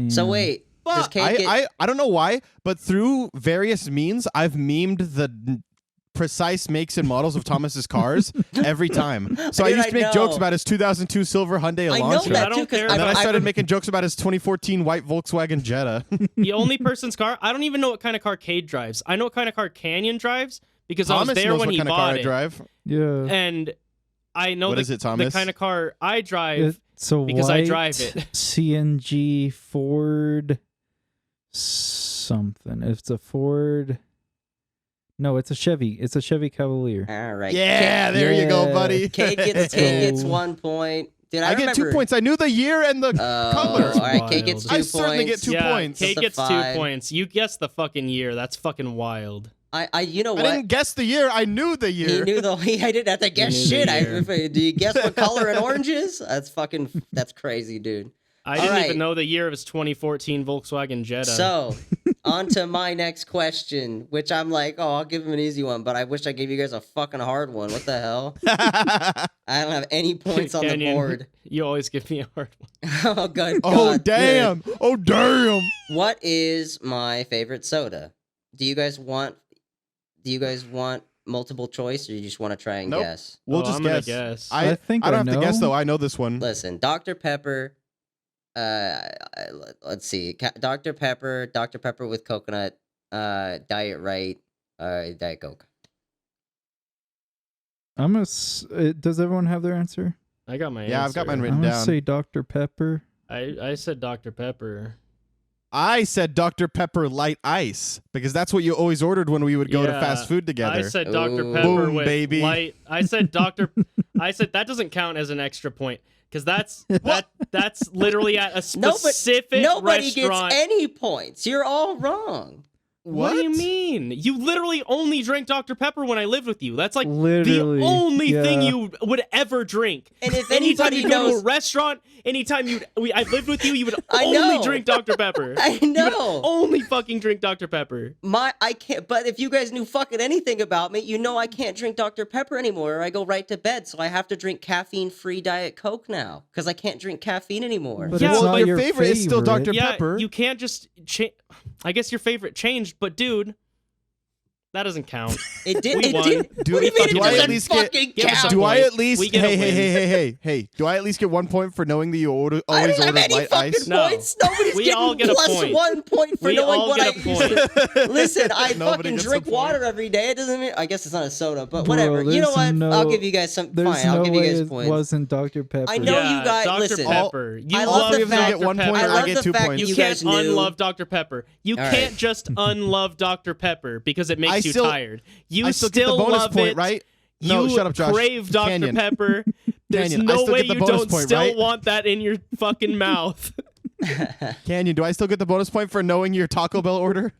B: So
D: Damn.
B: wait, does
C: Fuck,
B: Kate get...
A: I don't know why, but through various means, I've memed the precise makes and models of Thomas's cars every time. So
B: Dude,
A: I used to make
B: know.
A: jokes about his 2002 silver Hyundai
B: I know
A: Elantra.
B: that
C: I don't
B: too, 'cause
C: care
A: And then I
C: about-
A: started making jokes about his 2014 white Volkswagen Jetta.
C: The only person's car. I don't even know what kind of car Cade drives. I know what kind of car Canyon drives because I
A: Thomas
C: was there
A: knows
C: when
A: what
C: he
A: kind of car
C: bought
A: I
C: it.
A: drive.
D: Yeah.
C: And I know
A: What
C: the,
A: is it,
C: the
A: Thomas?
C: kind of car I drive.
D: It's a
C: because I
D: white
C: drive it.
D: CNG Ford something. It's a Ford. No, it's a Chevy. It's a Chevy Cavalier.
B: All right.
A: Yeah, there you go,
D: Yeah.
A: buddy.
B: Kate
D: Let's
B: gets
D: go.
B: 1 point. Dude,
A: I get 2
B: remember...
A: points. I knew the year and the color.
B: All right, Kate gets 2
C: Wild.
A: I
B: points.
A: certainly get 2
C: yeah,
A: points.
C: Cade
B: That's a
C: gets 2
B: 5.
C: points. You guessed the fucking year. That's fucking wild.
B: You know
A: I
B: what?
A: didn't guess the year. I knew the year.
B: He knew I didn't have to guess
C: knew the
B: shit.
C: year.
B: Do you guess what color an orange is? That's crazy, dude.
C: I
B: All
C: didn't
B: right.
C: even know the year of his 2014 Volkswagen Jetta.
B: So, on to my next question, which I'm like, oh, I'll give him an easy one, but I wish I gave you guys a fucking hard one. What the hell? I don't have any points on the
C: Canyon,
B: board.
C: You always give me a hard one.
B: Oh, good.
A: Oh,
B: God,
A: damn.
B: good.
A: Oh, damn.
B: What is my favorite soda? Do you guys want multiple choice, or you just want to try and
A: Nope.
B: guess?
A: We'll
C: Oh,
A: just
C: I'm gonna
A: guess.
C: guess.
D: I think
A: I don't
D: I
A: have to guess,
D: know.
A: though. I know this one.
B: Listen, Dr. Pepper. Let's see. Dr. Pepper with coconut, Diet Right, Diet Coke.
D: Does everyone have their answer?
C: I got my answer.
A: Yeah, I've got mine
D: I'm
A: written
D: gonna
A: down.
D: say Dr. Pepper.
C: I said Dr. Pepper.
A: I said Dr. Pepper Light Ice because that's what you always ordered when we would go to
C: Yeah,
A: fast food together.
C: I said Dr.
B: Ooh.
C: Pepper
A: Boom,
C: with
A: baby.
C: light. I said I said that doesn't count as an extra point because that's literally at a specific
B: Nobody
C: restaurant.
B: gets any points. You're all wrong.
C: What do you mean? You literally only drank Dr. Pepper when I lived with you. That's like
D: Literally,
C: the only
D: yeah.
C: thing you would ever drink.
B: And if
C: Anytime
B: anybody
C: you go to
B: knows,
C: a restaurant, anytime I lived with you, you would
B: I
C: only
B: know.
C: drink Dr. Pepper.
B: I
C: You would
B: know.
C: only fucking drink Dr. Pepper.
B: I can't. But if you guys knew fucking anything about me, you know I can't drink Dr. Pepper anymore, or I go right to bed. So I have to drink caffeine-free Diet Coke now because I can't drink caffeine anymore.
D: But
C: Yeah,
D: it's
C: well,
D: not
A: your
D: your
A: favorite is still Dr.
C: Yeah,
A: Pepper.
C: you can't just I guess your favorite changed, but dude, that doesn't count.
B: It did.
C: We
B: It
C: won.
B: did.
A: Do-
B: What do you mean
C: do
B: it
C: I at
B: doesn't
A: least get-
B: fucking
C: give us a
B: count?
A: Do I
C: point.
A: at least
C: We get a
A: hey, do I at least get 1 point for knowing that you always
B: I don't have
A: ordered
B: any
A: light
B: fucking
A: ice?
C: No.
B: points. Nobody's
C: We
B: getting
C: all get a
B: plus
C: point.
B: 1 point for
C: We
B: knowing
C: all
B: what
C: get
B: I
C: a
B: used to. Listen, I
A: Nobody
B: fucking
A: gets a
B: drink
A: point.
B: water every day. It doesn't mean. I guess it's not a soda, but
D: Bro,
B: whatever. You know
D: there's
B: what? I'll
D: no-
B: give you guys some.
D: There's
B: Fine, I'll
D: no
B: give you
D: way
B: guys
D: it
B: points.
D: wasn't Dr. Pepper.
B: I know
C: Yeah,
B: you guys-
C: Dr.
B: listen.
C: Pepper. You
B: I
C: love
B: love the
A: Three of them
B: fact-
A: get 1
C: Dr.
A: point.
B: I
C: Pepper.
A: I
B: love
A: get
B: the
A: 2
B: fact
A: points.
C: You
B: you
C: can't
B: guys knew.
C: unlove Dr. Pepper. You
B: All
C: can't
B: right.
C: just unlove Dr. Pepper because it makes
A: I
C: you
A: still-
C: tired. You
A: I still get the
C: still
A: bonus
C: love
A: point,
C: it.
A: right? No,
C: You
A: shut up, Josh.
C: crave Dr.
A: Canyon.
C: Pepper. There's
A: Canyon, I
C: no
A: still
C: way
A: get the
C: you
A: bonus
C: don't
A: point,
C: still
A: right?
C: want that in your fucking mouth.
A: Canyon, do I still get the bonus point for knowing your Taco Bell order?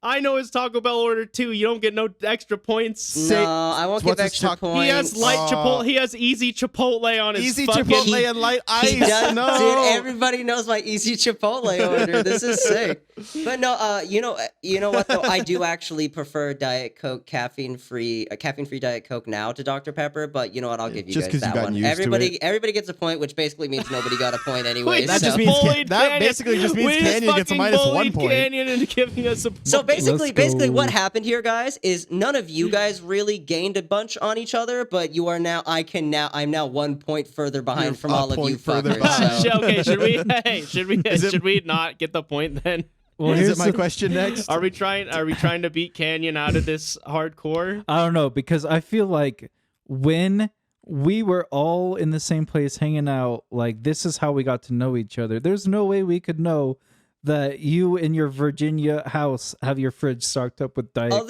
C: I know his Taco Bell order too. You don't get no extra points.
B: No, I won't give
A: what's his
B: extra points.
C: He has He has easy Chipotle on his
A: Easy
C: fucking.
A: Chipotle and light ice.
B: He does,
A: no.
B: dude. Everybody knows my easy Chipotle order. This is sick. But no, you know what though? I do actually prefer Diet Coke caffeine-free Diet Coke now to Dr Pepper. But you know what? I'll give you
A: Just
B: guys
A: 'cause you've
B: that
A: gotten
B: one.
A: used to it.
B: Everybody gets a point, which basically means nobody got a point anyway.
A: That
B: so.
A: just means
C: bullied
A: that
C: Canyon.
A: basically just means
C: We just
A: Canyon gets a
C: fucking
A: minus 1
C: bullied
A: point.
C: Canyon into giving us a
B: So
C: point.
B: basically,
D: go.
B: what happened here, guys, is none of you guys really gained a bunch on each other, but you are now. I'm now 1 point further behind
A: You're
B: from
A: a
B: all of you
A: point further
B: fuckers.
A: behind.
B: So.
C: Okay, should we? Hey,
A: Is it-
C: should we not get the point then?
D: Well,
A: Is
D: here's
A: it my question next?
C: Are we trying to beat Canyon out of this hardcore?
D: I don't know, because I feel like when we were all in the same place hanging out, like this is how we got to know each other. There's no way we could know that you in your Virginia house have your fridge stocked up with Diet Coke.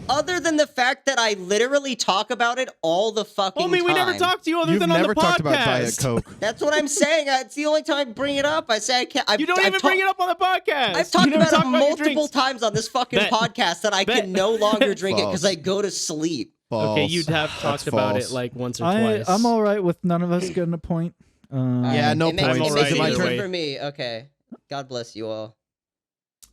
B: Other than the fact that I literally talk about it all the fucking
C: Homie,
B: time.
C: we never talked to you other
A: You've
C: than on
A: never
C: the podcast.
A: talked about Diet Coke.
B: That's what I'm saying. It's the only time I bring it up. I say I can't.
C: You don't even bring it up on the podcast.
B: I've talked
C: You never
B: about it
C: talk your
B: multiple
C: drinks.
B: times on this fucking
C: Bet.
B: podcast that I
C: Bet.
B: can no longer drink it because
A: False.
B: I go to sleep.
A: False.
C: Okay, you'd have
A: That's
C: talked about it
A: false.
C: like once or twice.
D: I'm all right with none of us getting a point.
A: Yeah, no
B: It makes,
A: points.
B: it
C: I'm
B: makes
C: alright
B: it
C: either
B: easier
C: way.
B: for me. Okay. God bless you all.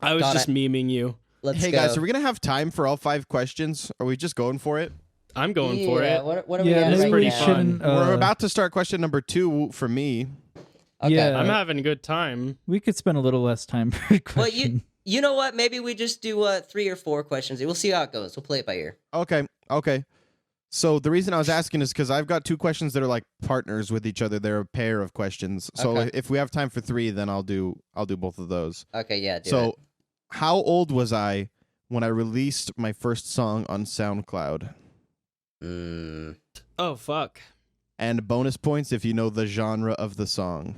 C: I was
B: Got
C: just
B: it.
C: memeing you.
B: Let's
A: Hey
B: go.
A: guys, are we gonna have time for all 5 questions? Are we just going for it?
C: I'm going for
B: Yeah,
C: it.
B: What are we
D: Yeah,
B: at
C: It's
B: right
D: maybe we
C: pretty
B: now?
C: fun.
D: shouldn't.
A: We're about to start question number 2 for me.
B: Okay.
D: Yeah.
C: I'm having a good time.
D: We could spend a little less time per
B: Well,
D: question.
B: you know what? Maybe we just do 3 or 4 questions. We'll see how it goes. We'll play it by ear.
A: Okay. So the reason I was asking is because I've got 2 questions that are like partners with each other. They're a pair of questions. So
B: Okay.
A: if we have time for 3, then I'll do both of those.
B: Okay, yeah. Do
A: So
B: it.
A: how old was I when I released my first song on SoundCloud?
B: Mm.
C: Oh fuck.
A: And bonus points if you know the genre of the song.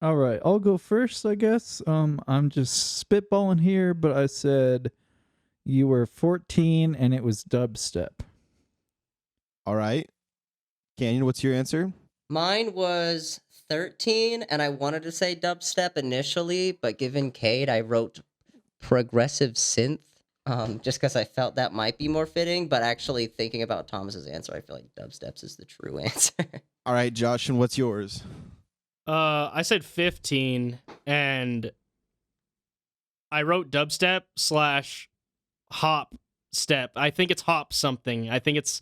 D: All right, I'll go first, I guess. I'm just spitballing here, but I said you were 14 and it was dubstep.
A: All right. Canyon, what's your answer?
B: Mine was 13, and I wanted to say dubstep initially, but given Cade, I wrote progressive synth, just because I felt that might be more fitting. But actually, thinking about Thomas's answer, I feel like dubsteps is the true answer.
A: All right, Josh, and what's yours?
C: I said 15, and I wrote dubstep / hop step. I think it's hop something. I think it's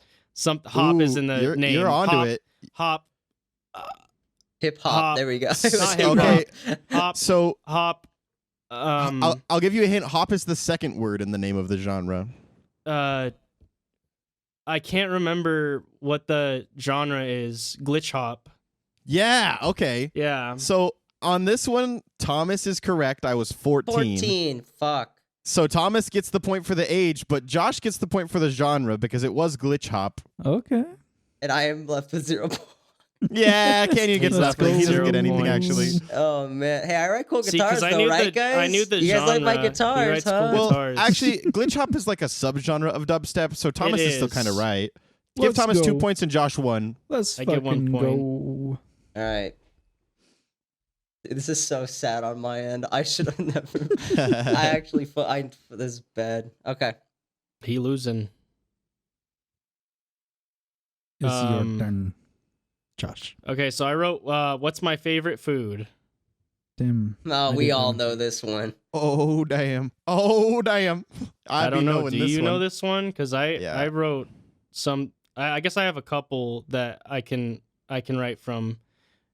C: hop is in the
A: you're,
C: name.
A: You're onto
C: hop,
A: it.
C: Hop.
B: Hip hop.
C: Hop.
B: There we go.
C: Not
B: It was
C: hip
B: hip-hop.
A: Okay.
C: Hop.
A: So
C: Hop.
A: I'll give you a hint. Hop is the second word in the name of the genre.
C: I can't remember what the genre is. Glitch hop.
A: Yeah. Okay.
C: Yeah.
A: So on this one, Thomas is correct. I was 14.
B: 14. Fuck.
A: So Thomas gets the point for the age, but Josh gets the point for the genre because it was glitch hop.
D: Okay.
B: And I am left with 0 points.
A: Yeah, Canyon gets
C: Let's
A: nothing.
C: go
A: He doesn't
C: 0
A: get anything
C: points.
A: actually.
B: Oh man. Hey, I write cool
C: See,
B: guitars
C: 'cause I
B: though,
C: knew
B: right,
C: the-
B: guys?
C: I knew the
B: You guys like my
C: genre. He
B: guitars,
C: writes cool
B: huh?
C: guitars.
A: Well, actually, glitch hop is like a subgenre of dubstep, so Thomas is still
C: is.
A: kind of right. Give
D: Let's
A: Thomas 2
D: go.
A: points and Josh 1.
D: Let's
C: I get 1
D: fucking
C: point.
D: go.
B: All right. This is so sad on my end. I should have never. I actually. This is bad. Okay.
C: He losing.
D: It's
C: Um,
D: your turn, Josh.
C: Okay, so I wrote, what's my favorite food?
D: Damn.
B: Oh,
D: I
B: we
D: didn't
B: all
D: know.
B: know this one.
A: Oh damn! Oh damn!
C: I don't know. Do you know
A: one.
C: this one? Because
A: Yeah.
C: I wrote some. I guess I have a couple that I can write from,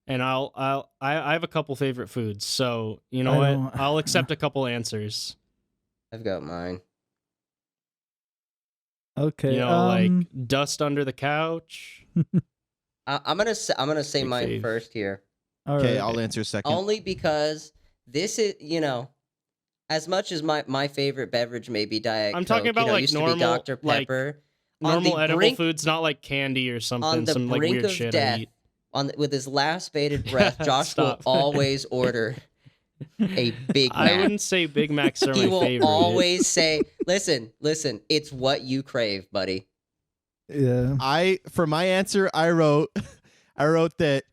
C: and I have a couple favorite foods. So you know
D: I
C: what?
D: don't-
C: I'll accept a couple answers.
B: I've got mine.
D: Okay.
C: You know, like dust under the couch.
B: I'm gonna say
C: Big
B: mine
C: fave.
B: first here.
D: all
A: Okay,
D: right.
A: I'll answer second.
B: Only because this is, as much as my favorite beverage may be Diet
C: I'm
B: Coke,
C: talking about, like,
B: used to
C: normal,
B: be Dr.
C: like,
B: Pepper. On
C: Normal
B: the
C: edible
B: brink-
C: foods, not like candy or something.
B: On the
C: Some like
B: brink
C: weird
B: of
C: shit I
B: death,
C: eat.
B: with his last bated breath, Josh
C: Stop.
B: will always order a Big
C: I
B: Mac.
C: wouldn't say Big Macs are
B: He
C: my
B: will
C: favorite.
B: always say, listen, it's what you crave, buddy.
D: Yeah.
A: For my answer, I wrote that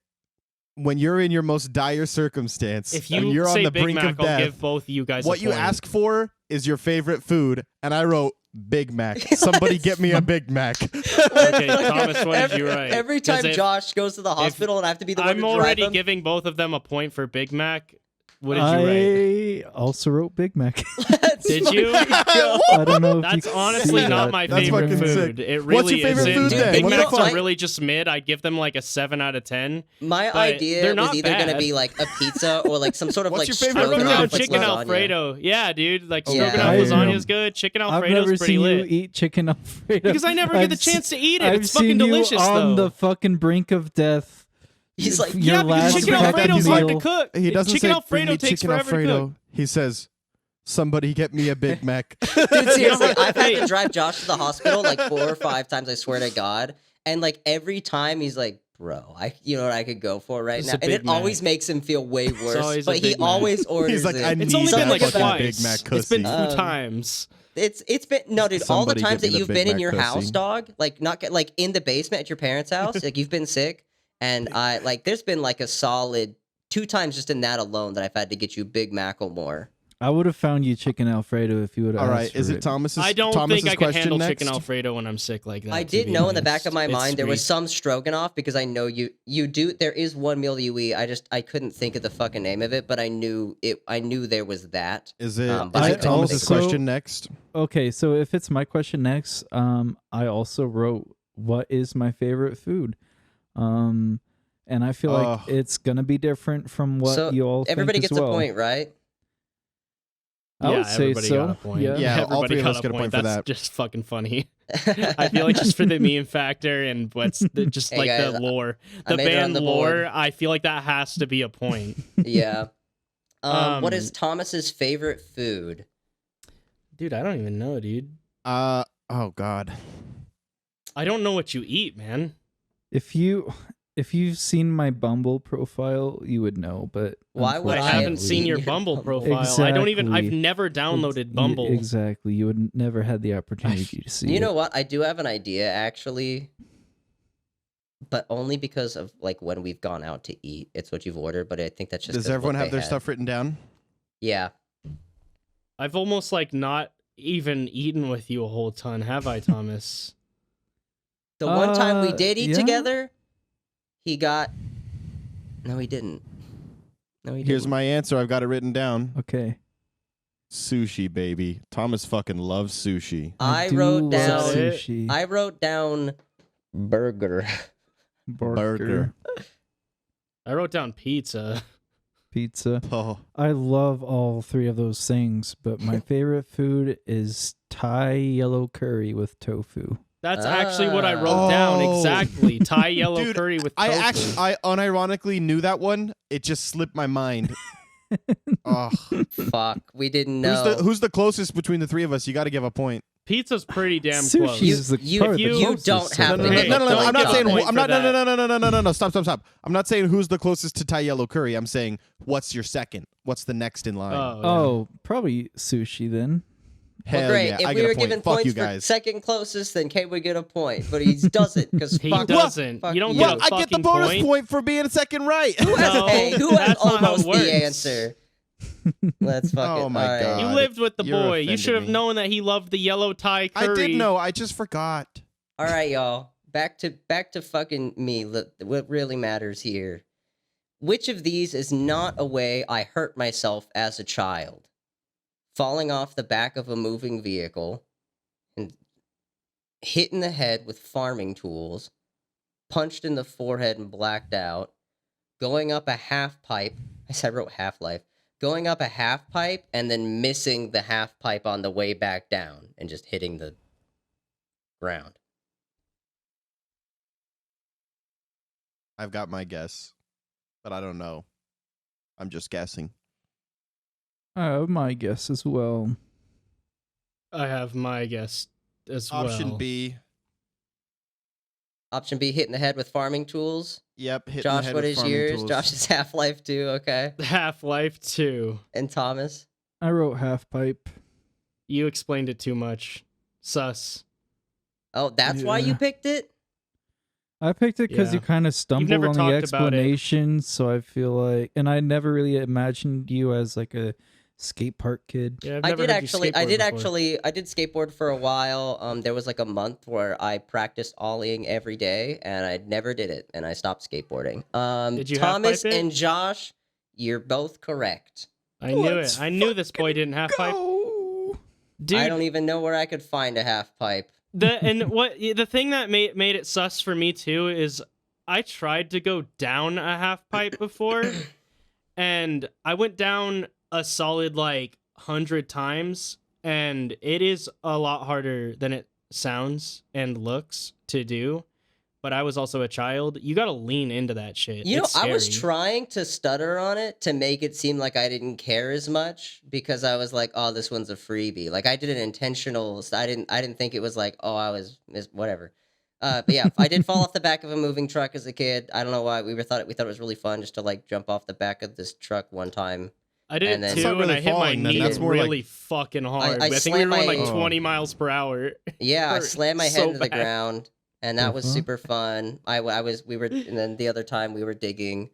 A: when you're in your most dire circumstance,
C: If
A: when
C: you
A: you're on
C: say
A: the
C: Big
A: brink
C: Mac,
A: of
C: I'll
A: death,
C: give both of you guys
A: what
C: a
A: you
C: point.
A: ask for is your favorite food, and I wrote Big Mac. Somebody get me a Big Mac.
C: Okay, Thomas, what did you write?
B: Every
C: 'Cause
B: time
C: if-
B: Josh goes to the hospital and I have to be the one
C: I'm
B: to drive
C: already
B: him.
C: giving both of them a point for Big Mac. What did you write?
D: I also wrote Big Mac.
B: Let's
C: Did you?
B: fucking go.
D: I don't know if
C: That's
D: you
C: honestly
D: see
C: not
D: that.
C: my
A: That's
C: favorite
A: fucking
C: food.
A: sick.
C: It really
A: What's your favorite
C: isn't.
A: food then?
B: Big
C: Big
A: What the
C: Macs
A: fuck?
C: are really just mid. I give them like a 7 out of 10.
B: My
C: But
B: idea
C: they're
B: was
C: not
B: either gonna
C: bad.
B: be like a pizza or like some sort of
A: What's
B: like
A: your favorite
C: I wrote
A: food?
C: down
B: stroganoff with
C: chicken
B: lasagna.
C: Alfredo. Yeah, dude. Like
B: Yeah.
C: stroganoff lasagna is good. Chicken
D: I've
C: Alfredo's
D: never
C: pretty
D: seen
C: lit.
D: you eat chicken Alfredo.
C: Because I never get the
D: I've
C: chance to eat it.
D: I've
C: It's fucking
D: seen
C: delicious
D: you on
C: though.
D: the fucking brink of death.
B: He's like,
D: Your
C: Yeah, because
D: last
C: chicken
A: fucking
C: Alfredo's hard to
D: meal.
C: cook.
A: He doesn't
C: Chicken
A: say
C: Alfredo
A: bring me
C: takes
A: chicken
C: forever to
A: Alfredo.
C: cook.
A: He says, somebody get me a Big Mac.
B: dude, seriously, I've had
C: Hey.
B: to drive Josh to the hospital like 4 or 5 times. I swear to God, and like every time he's like, "Bro, you know what I could go for right
C: Just
B: now,"
C: a
B: and
C: Big
B: it
C: Mac.
B: always makes him feel way worse.
C: always a
B: But he
C: Big Mac.
B: always orders
A: He's like,
B: it.
A: I
C: It's
A: need
C: only
A: that
C: been like
A: fucking
C: twice.
A: Big Mac
C: It's been
A: cussy.
C: 2 times.
B: It's been no, dude. All the
A: Somebody
B: times
A: get
B: that
A: me the
B: you've
A: Big
B: been in
A: Mac
B: your house,
A: pussy.
B: dog, like not like in the basement at your parents' house, like you've been sick, and I like there's been like a solid 2 times just in that alone that I've had to get you Big Mac or more.
D: I would have found you chicken Alfredo if you would have
A: All
D: asked
A: right,
D: for
A: is it Thomas's?
C: I don't
A: Thomas's
C: think I could
A: question
C: handle
A: next?
C: chicken Alfredo when I'm sick like that.
B: I
C: to
B: did
C: be
B: know in the back
C: honest.
B: of my
C: It's
B: mind there was
C: sweet.
B: some stroganoff because I know you do. There is one meal that you eat. I couldn't think of the fucking name of it, but I knew it. I knew there was that.
A: Is it,
B: But
A: is
B: I
A: it Thomas's
D: also-
A: question next?
D: Okay, so if it's my question next, I also wrote what is my favorite food, and I feel like
A: Ugh.
D: it's gonna be different from what
B: So
D: you all
B: everybody
D: think
B: gets
D: as well.
B: a point, right?
D: I
C: Yeah,
D: would say
C: everybody
D: so.
C: got a point.
D: Yeah.
A: Yeah, all
C: everybody
A: three of
C: got
A: us
C: a
A: get a point for
C: That's
A: that.
C: just fucking funny. I feel like just for the meme factor and what's just
B: Hey,
C: like
B: guys,
C: the lore,
B: I
C: the
B: made it on
C: band
B: the board.
C: lore. I feel like that has to be a point.
B: Yeah. What is
C: Um,
B: Thomas's favorite food?
C: Dude, I don't even know, dude.
A: Oh God.
C: I don't know what you eat, man.
D: If you've seen my Bumble profile, you would know. But
B: Why would
C: I
B: I
C: haven't
B: have
C: seen your
B: seen your
C: Bumble
B: Bumble?
C: profile. I don't even. I've
D: Exactly.
C: never downloaded
D: Ex-
C: Bumble.
D: Exactly. You would never had the opportunity to see.
B: You
D: it.
B: know what? I do have an idea actually, but only because of like when we've gone out to eat. It's what you've ordered, but I think that's just
A: Does
B: 'cause of
A: everyone
B: what
A: have
B: they
A: their
B: had.
A: stuff written down?
B: Yeah.
C: I've almost like not even eaten with you a whole ton, have I, Thomas?
B: The one time we
D: Uh,
B: did eat
D: yeah.
B: together, he got. No, he didn't. No, he didn't.
A: Here's my answer. I've got it written down.
D: Okay.
A: Sushi, baby. Thomas fucking loves sushi.
B: I
D: do
B: wrote
D: love
B: down.
D: sushi.
B: I wrote down burger.
A: Burger.
C: I wrote down pizza.
D: Pizza.
A: Oh,
D: I love all 3 of those things, but my favorite food is Thai yellow curry with tofu.
C: That's actually what I wrote down.
A: Oh.
C: Exactly. Thai yellow
A: Dude,
C: curry with
A: I
C: tofu.
A: actually, I unironically knew that one. It just slipped my mind. Oh,
B: Fuck, we didn't know.
A: who's the closest between the 3 of us? You got to give a point.
C: Pizza's pretty damn
D: Sushi
C: close.
D: is the
B: You-
D: probably
C: you-
D: the
C: you
D: closest,
B: don't
D: so
B: have
A: No,
B: to
A: no, no,
B: make
A: no,
B: a
A: no, no,
B: point
A: I'm not
B: for
A: saying.
B: that.
A: I'm not. No,
C: For
A: no,
C: that.
A: no, no, no, no, no, no. Stop. I'm not saying who's the closest to Thai yellow curry. I'm saying what's your second? What's the next in line?
C: Oh, yeah.
D: Oh, probably sushi then.
A: Hell
B: Well, great.
A: yeah!
B: If
A: I
B: we
A: get
B: were
A: a point.
B: given
A: Fuck
B: points
A: you
B: for
A: guys.
B: second closest, then Kate would get a point, but he doesn't because
C: He
B: fuck.
C: doesn't.
B: fuck
C: You don't
B: you.
C: get
A: Well,
C: a
A: I
C: fucking
A: get the bonus
C: point.
A: point for being second right.
B: Who has,
C: No,
B: hey, who has
C: that's not how it
B: almost
C: works.
B: the answer? Let's fucking.
A: Oh my
B: all right.
A: God.
C: You lived with the
A: You're
C: boy. You
A: offending
C: should have
A: me.
C: known that he loved the yellow Thai
A: I
C: curry.
A: did know. I just forgot.
B: All right, y'all. Back to fucking me. What really matters here. Which of these is not a way I hurt myself as a child? Falling off the back of a moving vehicle and hit in the head with farming tools, punched in the forehead and blacked out, going up a half pipe. I wrote half-life. Going up a half pipe and then missing the half pipe on the way back down and just hitting the ground.
A: I've got my guess, but I don't know. I'm just guessing.
D: I have my guess as well.
C: I have my guess as well.
A: Option B.
B: Option B, hitting the head with farming tools.
A: Yep. Hitting the
B: Josh,
A: head
B: what
A: with
B: is
A: farming
B: yours?
A: tools.
B: Josh is Half-Life 2, okay.
C: Half-Life 2.
B: And Thomas?
D: I wrote half pipe.
C: You explained it too much. Sus.
B: Oh, that's why you
D: Yeah.
B: picked it?
D: I picked it because
C: Yeah.
D: you kind of stumbled
C: never
D: on the
C: talked about it.
D: explanation, so I feel like, and I never really imagined you as like a skate park kid.
C: Yeah, I've
B: I
C: never
B: did
C: heard you
B: actually.
C: skateboard before.
B: I did skateboard for a while. There was like a month where I practiced ollieing every day, and I never did it, and I stopped skateboarding.
C: Did you
B: Thomas
C: half-pipe it?
B: and Josh, you're both correct.
C: I knew
D: Let's
C: it. I knew this boy didn't half pipe.
D: Go!
C: Dude,
B: I don't even know where I could find a half pipe.
C: the thing that made it sus for me too is I tried to go down a half pipe before, and I went down a solid like 100 times, and it is a lot harder than it sounds and looks to do. But I was also a child. You got to lean into that shit.
B: You know,
C: It's
B: I was
C: scary.
B: trying to stutter on it to make it seem like I didn't care as much because I was like, "Oh, this one's a freebie." Like I did an intentional. I didn't think it was like, "Oh, whatever." But yeah, I did fall off the back of a moving truck as a kid. I don't know why we thought it was really fun just to like jump off the back of this truck one time.
C: I did
B: and
C: it
B: then-
C: too,
B: It's
A: not
C: and
A: really
C: I hit my
A: falling then,
C: knee
A: that's more
C: really
A: like-
C: fucking hard.
B: I
C: I think we were
B: slammed
C: going like
B: my-
C: 20 miles per hour.
B: Yeah, I
C: Hurt
B: slammed my head
C: so
B: into the
C: bad.
B: ground, and that was
D: Uh-huh.
B: super fun. And then the other time we were digging,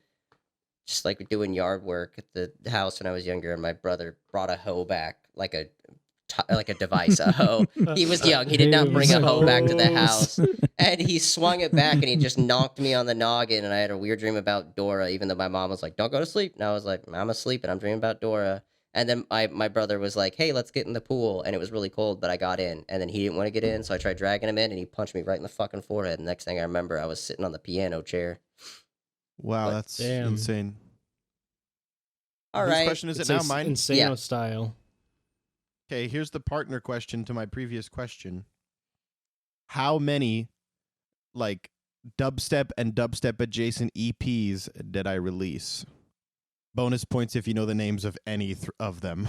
B: just like doing yard work at the house when I was younger, and my brother brought a hoe back, like a device, a hoe. He was young. He did not bring a hoe back to the house, and he swung it back, and he just knocked me on the noggin. And I had a weird dream about Dora, even though my mom was like, "Don't go to sleep." And I was like, "I'm asleep, and I'm dreaming about Dora." And then my brother was like, "Hey, let's get in the pool." And it was really cold, but I got in. And then he didn't want to get in, so I tried dragging him in, and he punched me right in the fucking forehead. And next thing I remember, I was sitting on the piano chair.
A: Wow,
B: But-
A: that's
C: Damn.
A: insane.
B: All
A: Whose
B: right.
A: question is it
C: It's
A: now? Mine?
C: Insano
B: Yeah.
C: style.
A: Okay, here's the partner question to my previous question. How many, like, dubstep and dubstep adjacent EPs did I release? Bonus points if you know the names of any of them.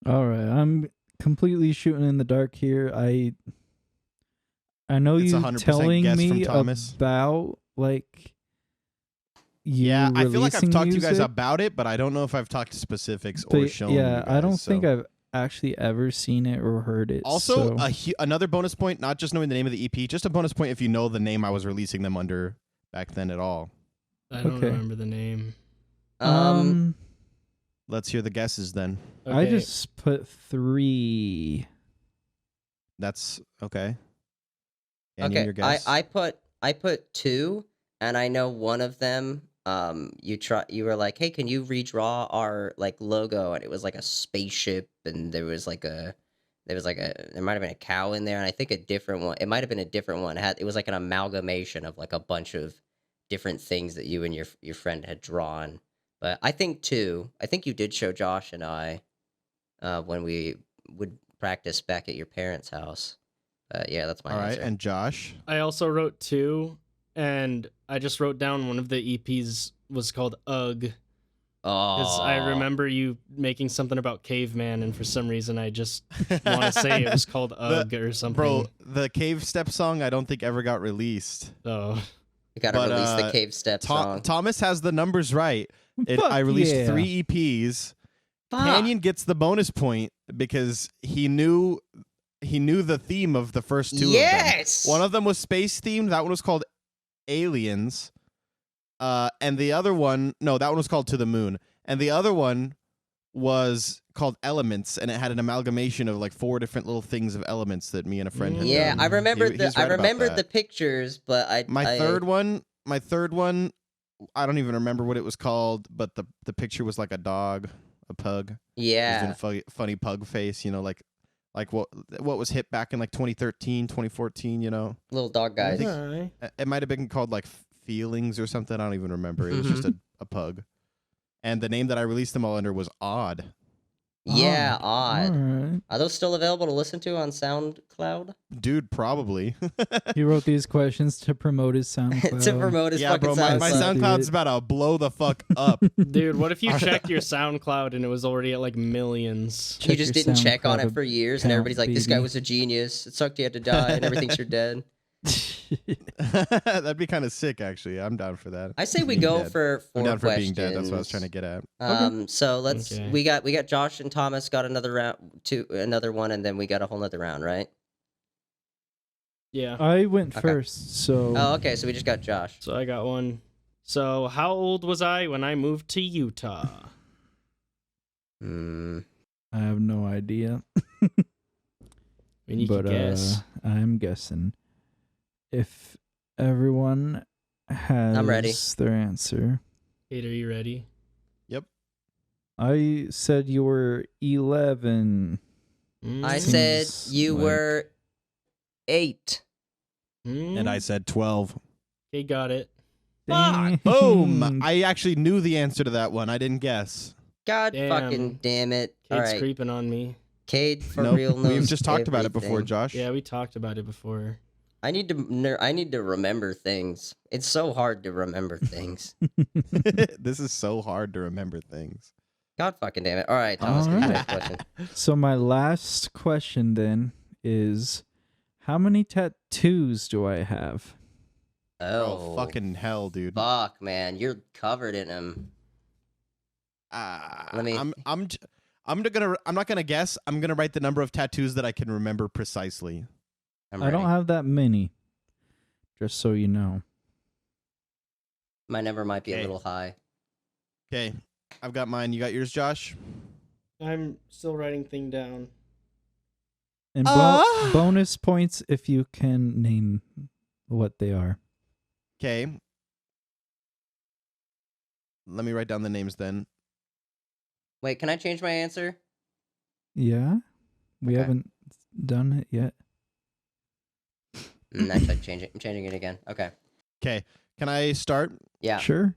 D: All right, I'm completely shooting in the dark here. I know
A: It's
D: you
A: 100%
D: telling
A: guess from
D: me
A: Thomas.
D: about like you
A: Yeah, I feel like I've
D: releasing
A: talked to you guys
D: music,
A: about it, but I don't know if I've talked specifics or
D: but
A: shown
D: yeah,
A: you
D: I don't
A: guys,
D: think
A: so.
D: I've actually ever seen it or heard it.
A: Also,
D: so.
A: another bonus point, not just knowing the name of the EP, just a bonus point if you know the name I was releasing them under back then at all.
C: I don't
D: Okay.
C: remember the name.
A: Let's hear the guesses then.
D: I
C: Okay.
D: just put 3.
A: That's okay. Canyon, your
B: Okay,
A: guess?
B: I put 2, and I know one of them. You were like, "Hey, can you redraw our like logo?" And it was like a spaceship, and there might have been a cow in there, and I think a different one. It might have been a different one. It was like an amalgamation of like a bunch of different things that you and your friend had drawn. But I think 2. I think you did show Josh and I when we would practice back at your parents' house. Yeah, that's my
A: All right,
B: answer.
A: and Josh?
C: I also wrote 2, and I just wrote down one of the EPs was called Ugh. Because I
B: Oh,
C: remember you making something about caveman, and for some reason I just want to say it was called Ugh or something.
A: Bro, the Cave Step song I don't think ever got released.
C: Oh,
B: you gotta
A: but,
B: release the Cave Step song.
A: Thomas has the numbers right.
D: Fuck
A: I released
D: yeah.
A: 3 EPs.
B: Fuck.
A: Canyon gets the bonus point because he knew the theme of the first 2
B: Yes.
A: of them. One of them was space themed. That one was called Aliens. And the other one, no, that one was called To the Moon. And the other one was called Elements, and it had an amalgamation of like 4 different little things of elements that me and a friend had
B: Yeah,
A: done.
B: I remembered
A: He's right about
B: the
A: that.
B: pictures, but
A: My third one, I don't even remember what it was called, but the picture was like a dog, a pug.
B: Yeah.
A: Funny pug face, like what was hit back in like 2013, 2014,
B: Little dog guys.
A: think-
C: alright.
A: It might have been called like Feelings or something. I don't even remember. It was just a pug. And the name that I released them all under was Odd.
B: Yeah, odd.
D: All right.
B: Are those still available to listen to on SoundCloud?
A: Dude, probably.
D: He wrote these questions to promote his SoundCloud.
B: to promote his
A: Yeah,
B: fucking
A: bro, my
B: SoundCloud.
A: SoundCloud's about to blow the fuck up.
C: Dude, what if you checked your SoundCloud and it was already at like millions?
B: You
D: Check
B: just
D: your
B: didn't check on
D: SoundCloud
B: it for years, and
D: account,
B: everybody's like, "This guy
D: baby.
B: was a genius. It sucked he had to die, and everything thinks you're dead."
A: That'd be kind of sick, actually. I'm down for that.
B: I say we
A: Being
B: go
A: dead.
B: for 4
A: I'm down for
B: questions.
A: being dead. That's what I was trying to get at.
B: So let's
C: Okay.
B: we got Josh and Thomas got another round, another one, and then we got a whole nother round, right?
C: Yeah.
D: I went
B: Okay.
D: first, so
B: Oh, okay. So we just got Josh.
C: So I got one. So how old was I when I moved to Utah?
B: Hmm.
D: I have no idea.
C: I mean, you
D: But
C: could guess.
D: I'm guessing. If everyone has
B: ready.
D: their answer,
C: Kate, are you ready?
A: Yep.
D: I said you were 11.
B: I
C: Mm.
B: said
D: Seems
B: you
D: like-
B: were 8.
A: And I said 12.
C: Okay, got it.
D: Dang.
A: Boom! I actually knew the answer to that one. I didn't guess.
B: God
C: Damn.
B: fucking damn it! All
C: Kate's
B: right,
C: creeping on me.
B: Cade for
A: Nope.
B: real knows.
A: We've just talked about it before,
B: everything.
A: Josh.
C: Yeah, we talked about it before.
B: I need to remember things. It's so hard to remember things.
A: This is so hard to remember things.
B: God fucking damn it! All right, Thomas,
D: All
B: give me
D: right.
B: next question.
D: So my last question then is, how many tattoos do I have?
B: Oh,
A: fucking hell, dude.
B: fuck, man, you're covered in them. Let me-
A: I'm not gonna guess. I'm gonna write the number of tattoos that I can remember precisely.
B: I'm
D: I don't
B: ready.
D: have that many. Just so you know.
B: My number might be a
A: Okay.
B: little high.
A: Okay, I've got mine. You got yours, Josh?
C: I'm still writing thing down.
D: And bonus points if you can name what they are.
A: Okay. Let me write down the names then.
B: Wait, can I change my answer?
D: Yeah? We
B: Okay.
D: haven't done it yet.
B: Actually, I'm changing it again. Okay.
A: Okay, can I start?
B: Yeah.
D: Sure.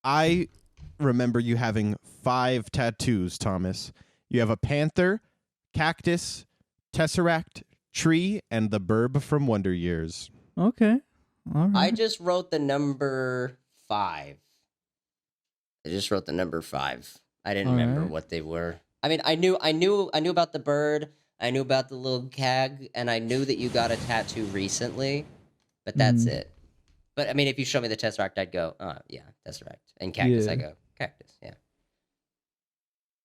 A: I remember you having 5 tattoos, Thomas. You have a panther, cactus, tesseract, tree, and the burb from Wonder Years.
D: Okay. All right.
B: I just wrote the number 5. I just wrote the number 5. I didn't remember
D: Alright.
B: what they were. I mean, I knew about the bird. I knew about the little cag, and I knew that you got a tattoo recently. But that's it. But I mean, if you show me the tesseract, I'd go, yeah, tesseract. And cactus, I
D: Yeah.
B: go, cactus. Yeah.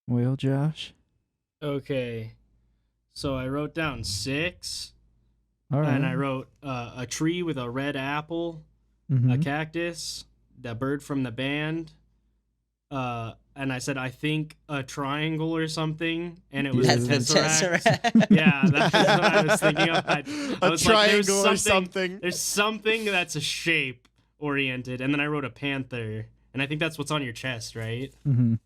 D: Well, Josh.
C: Okay. So I wrote down 6,
D: All right.
C: and I wrote a tree with a red apple,
D: Mhm.
C: a cactus, the bird from the band, and I said I think a triangle or something, and it was
D: Yeah.
B: That's
C: the
B: the
C: tesseract.
B: tesseract.
C: Yeah, that's what I was thinking of. I
A: A
C: was like, there's
A: triangle or something.
C: There's something that's a shape oriented, and then I wrote a panther, and I think that's what's on your chest, right?
D: Mhm.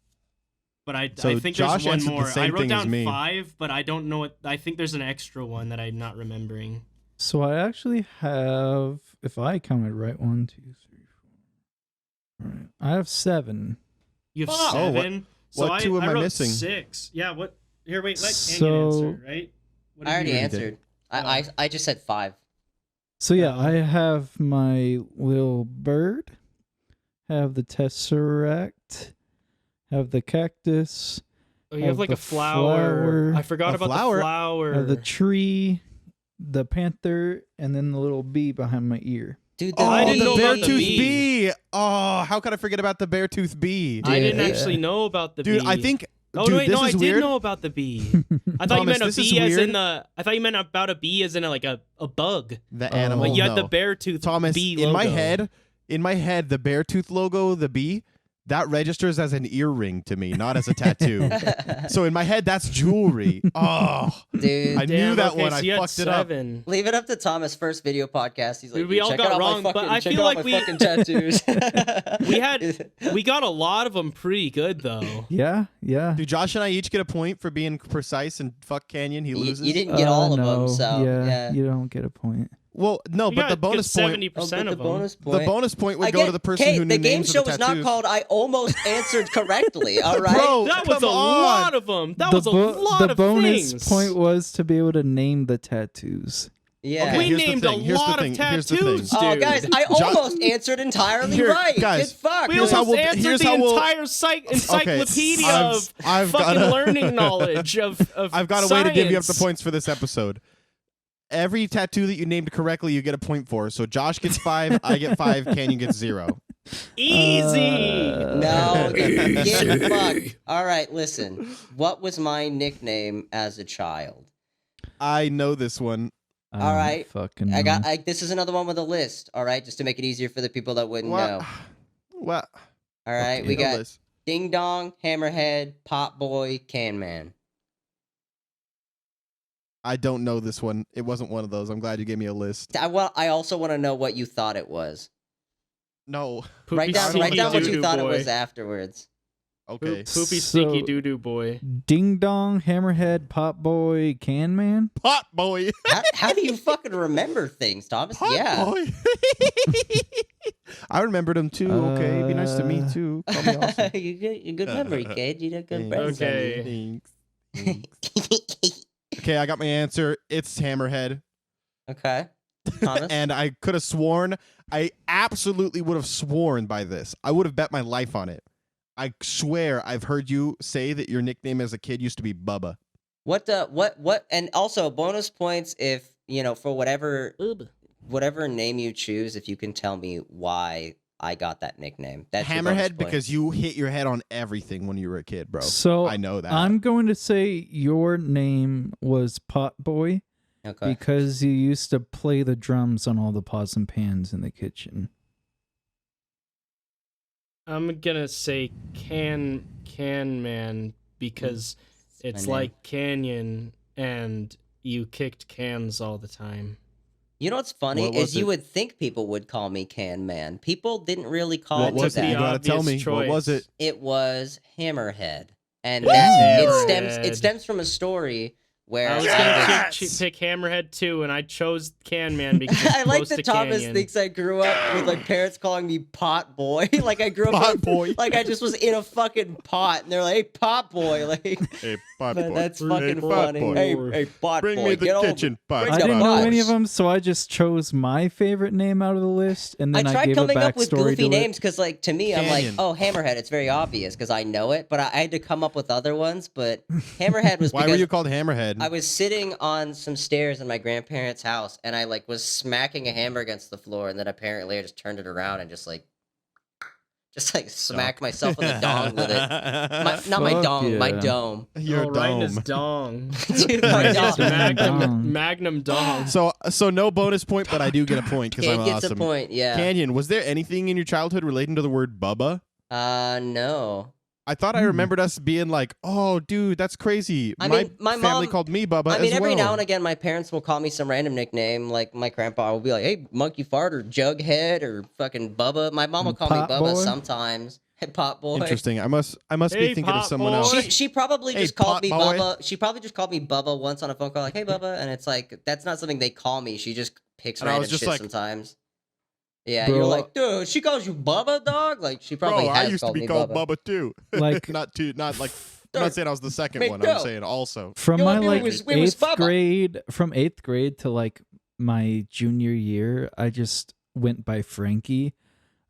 C: But I
A: So
C: think
A: Josh
C: there's one
A: answered the
C: more.
A: same
C: I wrote
A: thing as
C: down
A: me.
C: 5, but I don't know what. I think there's an extra one that I'm not remembering.
D: So I actually have, if I counted right, 1, 2, 3, 4. All right. I have 7.
C: You have
A: Oh, what-
C: 7. So
A: what two am I
C: wrote
A: missing?
C: 6. Yeah. What? Here, wait. Let Canyon
D: So-
C: answer. Right. What
B: I
C: did
B: already
C: you-
B: answered. I just said 5.
D: So yeah, I have my little bird, have the tesseract, have the cactus,
C: Oh, you have
D: Of
C: like
D: the
C: a flower.
D: flower.
C: I forgot
A: A
C: about
A: flower?
C: the flower.
D: have the tree, the panther, and then the little bee behind my ear.
B: Dude,
A: Oh,
C: I didn't
A: the
C: know about the
A: bear-tooth
C: bee.
A: bee. Oh, how could I forget about the bear-tooth bee?
C: I didn't
D: Yeah.
C: actually know about the
A: Dude,
C: bee.
A: I think...
C: Oh
A: dude,
C: wait,
A: this
C: no, I
A: is
C: did
A: weird.
C: know about the bee. I thought
A: Thomas,
C: you meant a
A: this is
C: bee as
A: weird.
C: in the. I thought you meant about a bee as in like a bug.
A: The
D: Oh.
A: animal,
C: But you had the
A: no.
C: bear tooth
A: Thomas,
C: bee
A: in my
C: logo.
A: head, the bear tooth logo, the bee, that registers as an earring to me, not as a tattoo. So in my head, that's jewelry. Oh,
B: Dude,
A: I knew
C: Damn,
A: that
C: okay,
A: one.
C: so
A: I
C: you had
A: fucked it up.
C: 7.
B: leave it up to Thomas' first video podcast. He's like,
C: Dude, we
B: "Dude,
C: all
B: check
C: got
B: out
C: wrong,
B: my
C: but
B: fucking,
C: I
B: check
C: feel
B: out
C: like
B: my
C: we-
B: fucking tattoos."
C: We got a lot of them pretty good though.
D: Yeah, yeah.
A: Do Josh and I each get a point for being precise and fuck Canyon? He
B: You,
A: loses.
B: you didn't get all of
D: no.
B: them, so
D: yeah, you don't get a point.
A: Well, no,
C: You
A: but
C: got
A: the
C: a good
A: bonus point.
C: 70%
B: Oh, but
C: of
B: the
C: them.
B: bonus point.
A: The bonus point would
B: I
A: go
B: get-
A: to the person
B: Kate,
A: who knew
B: the game
A: names
B: show
A: of the
B: was not
A: tattoos.
B: called "I almost answered correctly." All right,
A: Bro,
C: That was
A: come
C: a
A: on.
C: lot of them. That
D: the
C: was a lot
D: the
C: of
D: bonus
C: things.
D: point was to be able to name the tattoos.
B: yeah.
A: Okay,
C: We
A: here's the
C: named
A: thing,
C: a
A: here's the
C: lot
A: thing,
C: of
A: here's the
C: tattoos,
A: thing.
C: dude.
B: Oh, guys, I almost answered entirely
A: Here,
B: right.
A: guys,
B: Get fucked.
C: We
A: Here's how
C: almost
A: we'll-
C: answered
A: here's
C: the
A: how we'll-
C: entire encyclopedia of
A: I've
C: fucking
A: got a-
C: learning knowledge of
A: I've got a way to give you up the
C: science.
A: points for this episode. Every tattoo that you named correctly, you get a point for. So Josh gets 5, I get 5, Canyon gets 0.
C: Easy.
B: No, get fucked. All right, listen. What was my nickname as a child?
A: I know this one.
B: All right.
D: Fucking know.
B: This is another one with a list. All right, just to make it easier for the people that wouldn't know.
A: What?
B: All right,
A: Okay,
B: we
A: no
B: got
A: list.
B: Ding Dong, Hammerhead, Pot Boy, Can Man.
A: I don't know this one. It wasn't one of those. I'm glad you gave me a list.
B: I also want to know what you thought it was.
A: No.
B: Write down what you thought it was afterwards.
A: Okay.
C: Poopy
D: So-
C: stinky doo doo boy.
D: Ding Dong, Hammerhead, Pop Boy, Can Man.
A: Pot boy.
B: How do you fucking remember things, Thomas?
A: Pot
B: Yeah.
A: boy. I remembered him too. Okay, be nice to me too. Call me awesome.
B: you good memory, kid. You did good
A: Thanks.
B: friends.
C: Okay.
A: Thanks. Okay, I got my answer. It's Hammerhead.
B: Okay. Thomas?
A: And I could have sworn, I absolutely would have sworn by this. I would have bet my life on it. I swear I've heard you say that your nickname as a kid used to be Bubba.
B: What and also bonus points if, for whatever name you choose, if you can tell me why I got that nickname. That's your bonus
A: Hammerhead
B: point.
A: because you hit your head on everything when you were a kid, bro.
D: So
A: I know that.
D: I'm going to say your name was Pot Boy
B: Okay.
D: because you used to play the drums on all the pots and pans in the kitchen.
C: I'm gonna say can man because it's
B: my name.
C: like canyon and you kicked cans all the time.
B: You know what's funny
A: What was
B: is you
A: it?
B: would think people would call me Can Man. People didn't really call
A: What
B: me
A: was it?
B: that.
A: You gotta tell me.
C: Obvious
A: What was
C: choice.
A: it?
B: It was Hammerhead, and
C: It's
B: that
C: Hammerhead.
B: it stems from a story where
C: I was
A: Yes!
C: gonna pick Hammerhead too, and I chose Can Man because it's
B: I like
C: close
B: that
C: to
B: Thomas
C: Canyon.
B: thinks I grew up with like parents calling me Pot Boy. Like I grew up
A: Pot
B: with-
A: boy.
B: like I just was in a fucking pot, and they're like, "Hey, Pot Boy!" Like
A: Hey, pot
B: man,
A: boy.
B: that's
A: Hey,
B: fucking
A: pot
B: funny.
A: boy.
B: Hey, Pot
A: Bring
B: Boy,
A: me the
B: get over.
A: kitchen pot.
B: Bring
D: I
B: the
D: didn't know
B: box.
D: any of them, so I just chose my favorite name out of the list, and then
B: I
D: I
B: tried
D: gave
B: coming
D: a
B: up with
D: backstory
B: goofy
D: to
B: names because, like, to me, I'm like,
A: Canyon.
B: oh, Hammerhead. It's very obvious because I know it, but I had to come up with other ones. But Hammerhead was
A: Why
B: because
A: were you called Hammerhead?
B: I was sitting on some stairs in my grandparents' house, and I like was smacking a hammer against the floor, and then apparently I just turned it around and just smacked myself in the dong with it. Not my
D: Fuck
B: dong, my
D: yeah.
B: dome.
A: Your
C: right in his
A: dome.
C: dong.
B: Dude,
C: Right
B: my
C: in his
B: dong.
C: magnum,
D: Dong.
C: dong.
A: So no bonus point, but I do get a point because
B: Kid
A: I'm
B: gets
A: awesome.
B: a point, yeah.
A: Canyon, was there anything in your childhood relating to the word Bubba?
B: No.
A: I thought I remembered us being like, "Oh, dude, that's crazy."
B: I mean, my
A: family
B: mom-
A: called me Bubba.
B: I mean,
A: as
B: every
A: well.
B: now and again, my parents will call me some random nickname. Like my grandpa will be like, "Hey, Monkey Fart," or Jughead, or fucking Bubba. My mom will call me
D: Pot
B: Bubba
D: Boy?
B: sometimes. Hey, Pot Boy.
A: Interesting. I must
C: Hey,
A: be thinking of
C: Pot
A: someone
C: Boy.
A: else.
B: She probably
A: Hey,
B: just called
A: Pot
B: me
A: Boy.
B: Bubba. She probably just called me Bubba once on a phone call, like, "Hey, Bubba," and it's like that's not something they call me. She just picks
A: And I was
B: random
A: just
B: shit
A: like-
B: sometimes. Yeah,
D: Bro.
B: you're like, dude, she calls you Bubba, dog. Like she probably
A: Bro,
B: has
A: I used to
B: called
A: be
B: me
A: called
B: Bubba.
A: Bubba too.
D: Like-
A: not like. I'm not saying I was the second
B: Make
A: one.
B: go.
A: I'm saying also.
D: From
B: Yo,
D: my
B: dude,
D: like
B: we was
D: eighth
B: Bubba.
D: grade, from 8th grade to like my junior year, I just went by Frankie.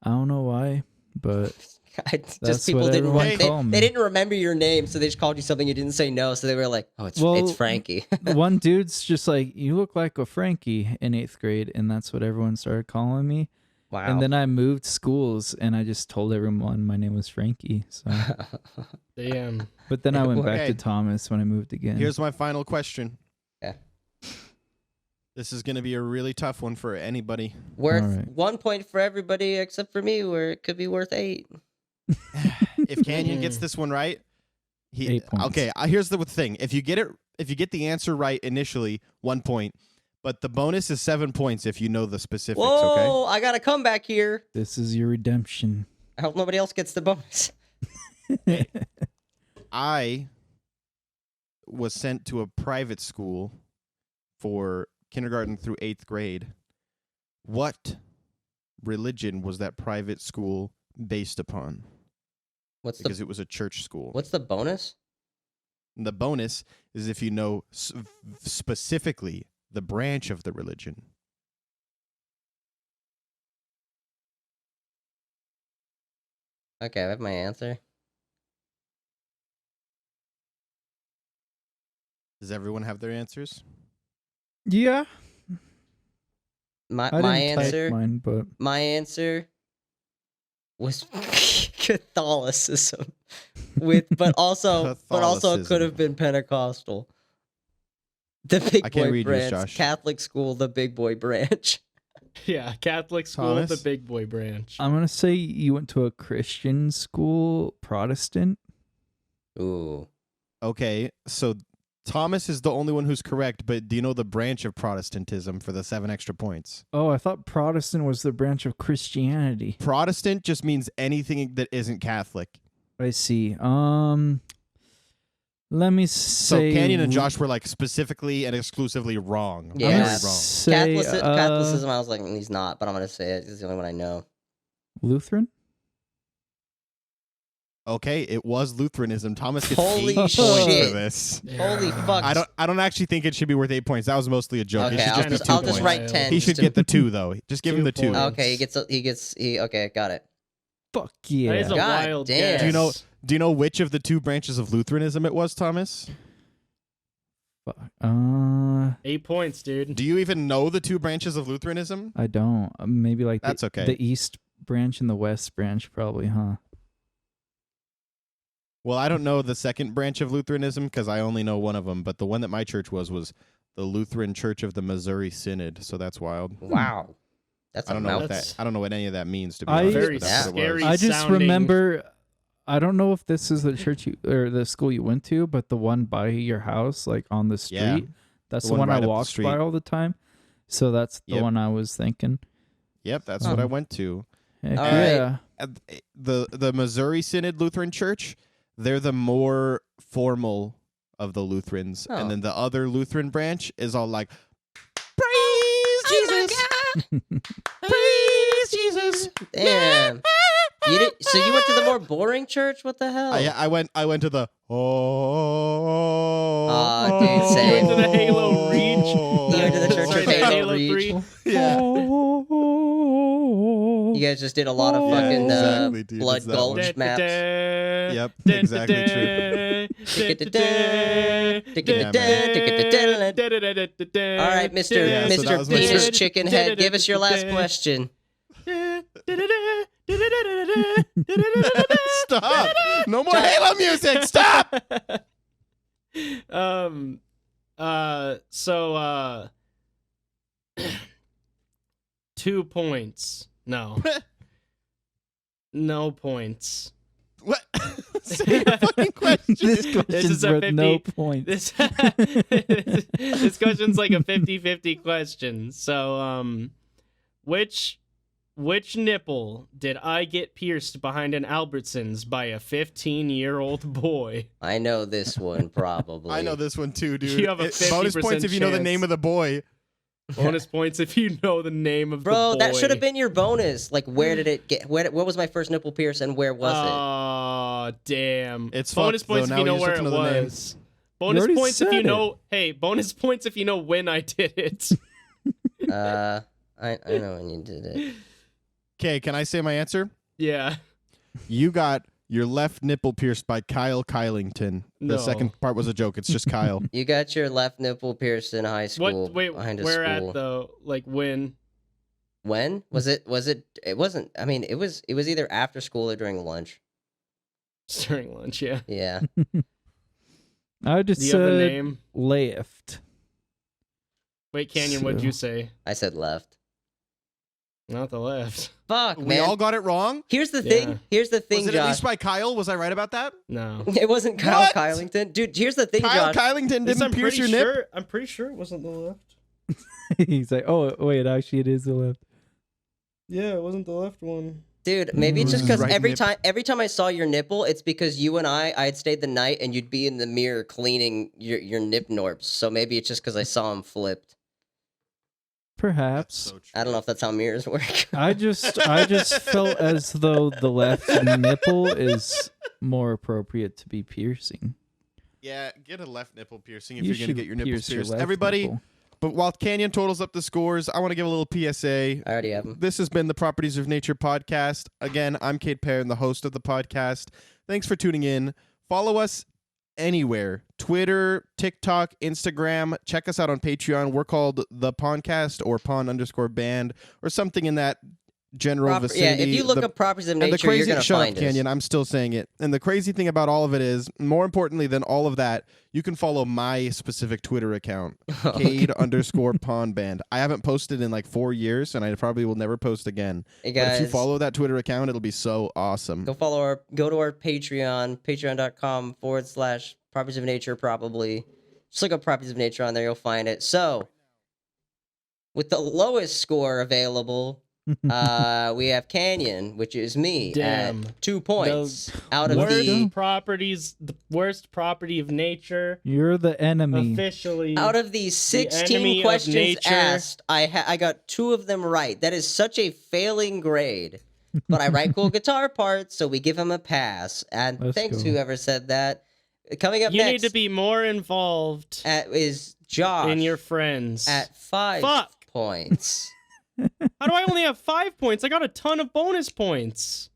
D: I don't know why, but
B: Just
D: That's
B: people
D: what
B: didn't
D: everyone
B: want.
D: call
B: They
D: me.
B: didn't remember your name, so they just called you something you didn't say no. So they were like, "Oh, it's
D: Well,
B: Frankie."
D: one dude's just like, "You look like a Frankie" in 8th grade, and that's what everyone started calling me.
B: Wow.
D: And then I moved schools, and I just told everyone my name was Frankie. So,
C: Damn.
D: but then I went back
A: Okay.
D: to Thomas when I moved again.
A: Here's my final question.
B: Yeah.
A: This is going to be a really tough one for anybody.
B: Worth
D: Alright.
B: 1 point for everybody except for me, where it could be worth 8.
A: If Canyon gets this one right,
D: 8 points.
A: okay. Here's the thing: if you get the answer right initially, 1 point, but the bonus is 7 points if you know the specifics. Okay.
B: Whoa! I got to come back here.
D: This is your redemption.
B: I hope nobody else gets the bonus.
A: I was sent to a private school for kindergarten through 8th grade. What religion was that private school based upon?
B: What's
A: Because
B: the
A: it was a church school.
B: What's the bonus?
A: And the bonus is if you know specifically the branch of the religion.
B: Okay, I have my answer.
A: Does everyone have their answers?
D: Yeah,
B: My
D: I
B: my
D: didn't
B: answer.
D: type mine, but
B: My answer was Catholicism, but also
A: Catholicism.
B: could have been Pentecostal. The big
A: I can't
B: boy
A: read yours,
B: branch.
A: Josh.
B: Catholic school, the big boy branch.
C: Yeah, Catholic school, the
A: Thomas?
C: big boy branch.
D: I'm gonna say you went to a Christian school, Protestant.
B: Ooh.
A: Okay, so Thomas is the only one who's correct, but do you know the branch of Protestantism for the 7 extra points?
D: Oh, I thought Protestant was the branch of Christianity.
A: Protestant just means anything that isn't Catholic.
D: I see. Let me
A: So
D: say.
A: Canyon and Josh were like specifically and exclusively wrong.
B: Yeah.
A: Very
D: I'm gonna
A: wrong.
D: say,
B: Catholicism, I was like, he's not, but I'm going to say it. It's the only one I know.
D: Lutheran.
A: Okay, it was Lutheranism. Thomas gets
B: Holy
A: 8 points
B: shit.
A: for this.
B: Holy fuck.
A: I don't actually think it should be worth 8 points. That was mostly a joke.
B: Okay,
A: it should
B: I'll
A: just be
B: just,
A: 2
B: I'll
A: points.
B: just write 10.
A: He
B: just
A: should
B: to-
A: get the 2 though. Just give him
C: 2
A: the 2.
C: points.
B: Okay, okay, got it.
D: Fuck
C: That
D: yeah.
C: is a
B: God
C: wild
B: damn.
C: guess.
A: Do you know which of the 2 branches of Lutheranism it was, Thomas?
D: Fuck.
C: 8 points, dude.
A: Do you even know the 2 branches of Lutheranism?
D: I don't. Maybe like
A: That's okay.
D: the East branch and the West branch, probably, huh?
A: Well, I don't know the second branch of Lutheranism because I only know one of them, but the one that my church was the Lutheran Church of the Missouri Synod, so that's wild.
B: Wow. That's
A: I
B: a
A: don't know
B: mouth.
A: I don't know what any of that means to be
D: I-
A: honest.
C: Very
A: but that's what it was.
C: scary.
D: I just
C: sounding-
D: remember. I don't know if this is the church or the school you went to, but the one by your house, like on the street,
A: Yeah.
D: that's
A: The
D: the
A: one
D: one
A: right
D: I
A: up the
D: walked
A: street.
D: by all the time. So that's the
A: Yep.
D: one I was thinking.
A: Yep, that's what I went to.
D: Heck
B: All right.
D: yeah.
A: The Missouri Synod Lutheran Church, they're the more formal of the Lutherans,
B: Oh.
A: and then the other Lutheran branch is all like, praise Jesus, praise Jesus.
B: Damn. So you went to the more boring church? What the hell?
A: I went to the
B: Aw, dude, same.
C: You went to the Halo Reach?
B: You went to the church
C: Sorry,
B: of
C: the
B: Halo Reach?
C: 3?
A: Yeah.
B: You guys just did a lot of
A: Yeah,
B: fucking
A: exactly, dude,
B: Blood
A: it's that one.
B: Gulch maps.
A: Yep, exactly true.
B: All right, Mr.
A: Yeah, so that
B: Mr.
A: was my
B: Penis
A: church.
B: Chicken Head, give us your last question.
A: Stop! No more Halo music. Stop!
C: So 2 points. No. No points.
A: What? Say your fucking question.
D: This
C: This
D: question's
C: is a
D: worth
C: 50.
D: no point.
C: This this question's like a 50-50 question. So which nipple did I get pierced behind an Albertsons by a 15-year-old boy?
B: I know this one probably.
A: I know this one too, dude.
C: You have a
A: bonus
C: 50%
A: points if you know the
C: chance.
A: name of the boy.
C: Bonus points if you know the name of
B: Bro,
C: the boy.
B: that should have been your bonus. Like, where did it get? Where was my first nipple pierce, and where was
C: Oh, damn.
A: It's
C: bonus
A: fucked,
C: points
A: though.
C: if you
A: Now
C: know
A: you
C: where
A: just
C: it
A: have to know the name.
C: was. Bonus
D: already
C: points if you
D: said it.
C: know. Hey, bonus points if you know when I did it.
B: it? I know when you did it.
A: Okay, can I say my answer?
C: Yeah.
A: You got your left nipple pierced by Kyle Kylington.
C: No.
A: The second part was a joke. It's just Kyle.
B: You got your left nipple pierced in high school.
C: What? Wait,
B: behind a
C: where
B: school.
C: at though? Like when?
B: When was it? Was it? It wasn't. I mean, it was. It was either after school or during lunch.
C: During lunch. Yeah.
B: Yeah.
D: I just
C: Do you have a
D: said
C: name?
D: left.
C: Wait, Canyon. What'd
D: So-
C: you say?
B: I said left.
C: Not the left.
B: Fuck,
A: We
B: man.
A: all got it wrong?
B: Here's the thing.
C: Yeah.
B: Here's the thing,
A: Was it at
B: Josh.
A: least by Kyle? Was I right about that?
C: No.
B: It wasn't Kyle
A: What?
B: Kylington, dude. Here's the thing,
A: Kyle
B: Josh.
A: Kylington
C: Yes,
A: didn't
C: I'm
A: pierce
C: pretty
A: your nip?
C: sure. I'm pretty sure it wasn't the left.
D: He's like, oh wait, actually it is the left.
C: Yeah, it wasn't the left one.
B: Dude, maybe it's just
A: Mm.
B: because
A: Right nip.
B: every time I saw your nipple, it's because you and I had stayed the night and you'd be in the mirror cleaning your nip norps. So maybe it's just because I saw him flipped.
D: Perhaps.
A: So true.
B: I don't know if that's how mirrors work.
D: I just felt as though the left nipple is more appropriate to be piercing.
A: Yeah, get a left nipple piercing if
D: You
A: you're going to
D: should
A: get your nipples
D: pierce your
A: pierced.
D: left
A: Everybody,
D: nipple.
A: but while Canyon totals up the scores, I want to give a little PSA.
B: I already have them.
A: This has been the Properties of Nature podcast. Again, I'm Kate Perrin, the host of the podcast. Thanks for tuning in. Follow us anywhere. Twitter, TikTok, Instagram. Check us out on Patreon. We're called the PONcast or PON_band or something in that general vicinity.
B: if you look up properties of
A: and the
B: nature,
A: crazy
B: you're gonna
A: shut
B: find
A: up, Canyon.
B: us.
A: I'm still saying it. And the crazy thing about all of it is, more importantly than all of that, you can follow my specific Twitter account, Cade_PONband. I haven't posted in like 4 years, and I probably will never post again.
B: Hey
A: But if you
B: guys,
A: follow that Twitter account, it'll be so awesome.
B: go to our Patreon, patreon.com/properties of nature. Probably just look up properties of nature on there. You'll find it. So, with the lowest score available, we have Canyon, which is me,
C: Damn.
B: at 2 points out of
C: worst
B: the
C: the worst property of nature.
D: You're the enemy.
C: Officially.
B: out of the
C: enemy
B: 16
C: of
B: questions
C: nature.
B: asked. I got 2 of them right. That is such a failing grade. But I write cool guitar parts, so we give him a pass. And
D: Let's
B: thanks
D: go.
B: whoever said that. Coming up
C: You
B: next
C: need to be more involved
B: is Josh
C: in your friends.
B: at 5
C: Fuck.
B: points.
C: How do I only have 5 points? I got a ton of bonus points.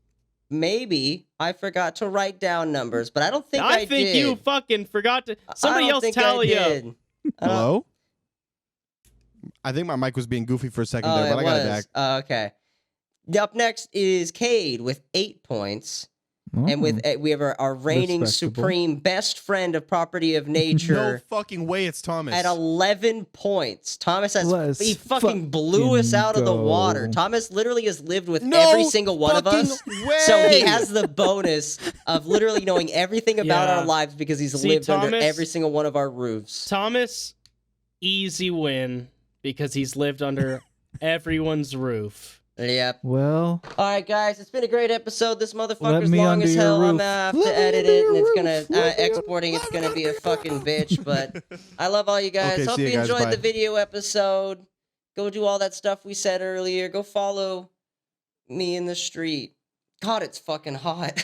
B: Maybe I forgot to write down numbers, but I don't think I
C: think
B: did.
C: you fucking forgot to. Somebody
B: I don't
C: else
B: think
C: tally
B: I
C: up.
B: did.
A: Hello? I think my mic was being goofy for a second there, but I got it back.
B: Okay. Up next is Cade with 8 points. And with we have our reigning
D: Respectable.
B: supreme best friend of property of nature
A: No fucking way, it's Thomas.
B: at 11 points. Thomas has
D: Let's
B: he fucking blew us out of the water.
D: go.
B: Thomas literally has lived with
A: No
B: every single one of
A: fucking
B: us.
A: way!
B: So he has the bonus of literally knowing everything about
C: Yeah.
B: our lives because he's
C: See,
B: lived under
C: Thomas-
B: every single one of our roofs.
C: Thomas, easy win because he's lived under everyone's roof.
B: Yep.
D: Well,
B: All right, guys, it's been a great episode. This
D: Let
B: motherfucker's
D: me
B: long
D: under
B: as
D: your
B: hell. I'm
D: roof.
B: gonna have
D: Let
B: to
D: me
B: edit
D: under
B: it,
D: your
B: and it's
D: roof.
B: gonna
D: Let me under
B: exporting. It's gonna be a fucking bitch. But I love all you guys.
A: Okay,
B: Hope
A: see
B: you
A: you guys,
B: enjoyed
A: bye.
B: the video episode. Go do all that stuff we said earlier. Go follow me in the street. God, it's fucking hot.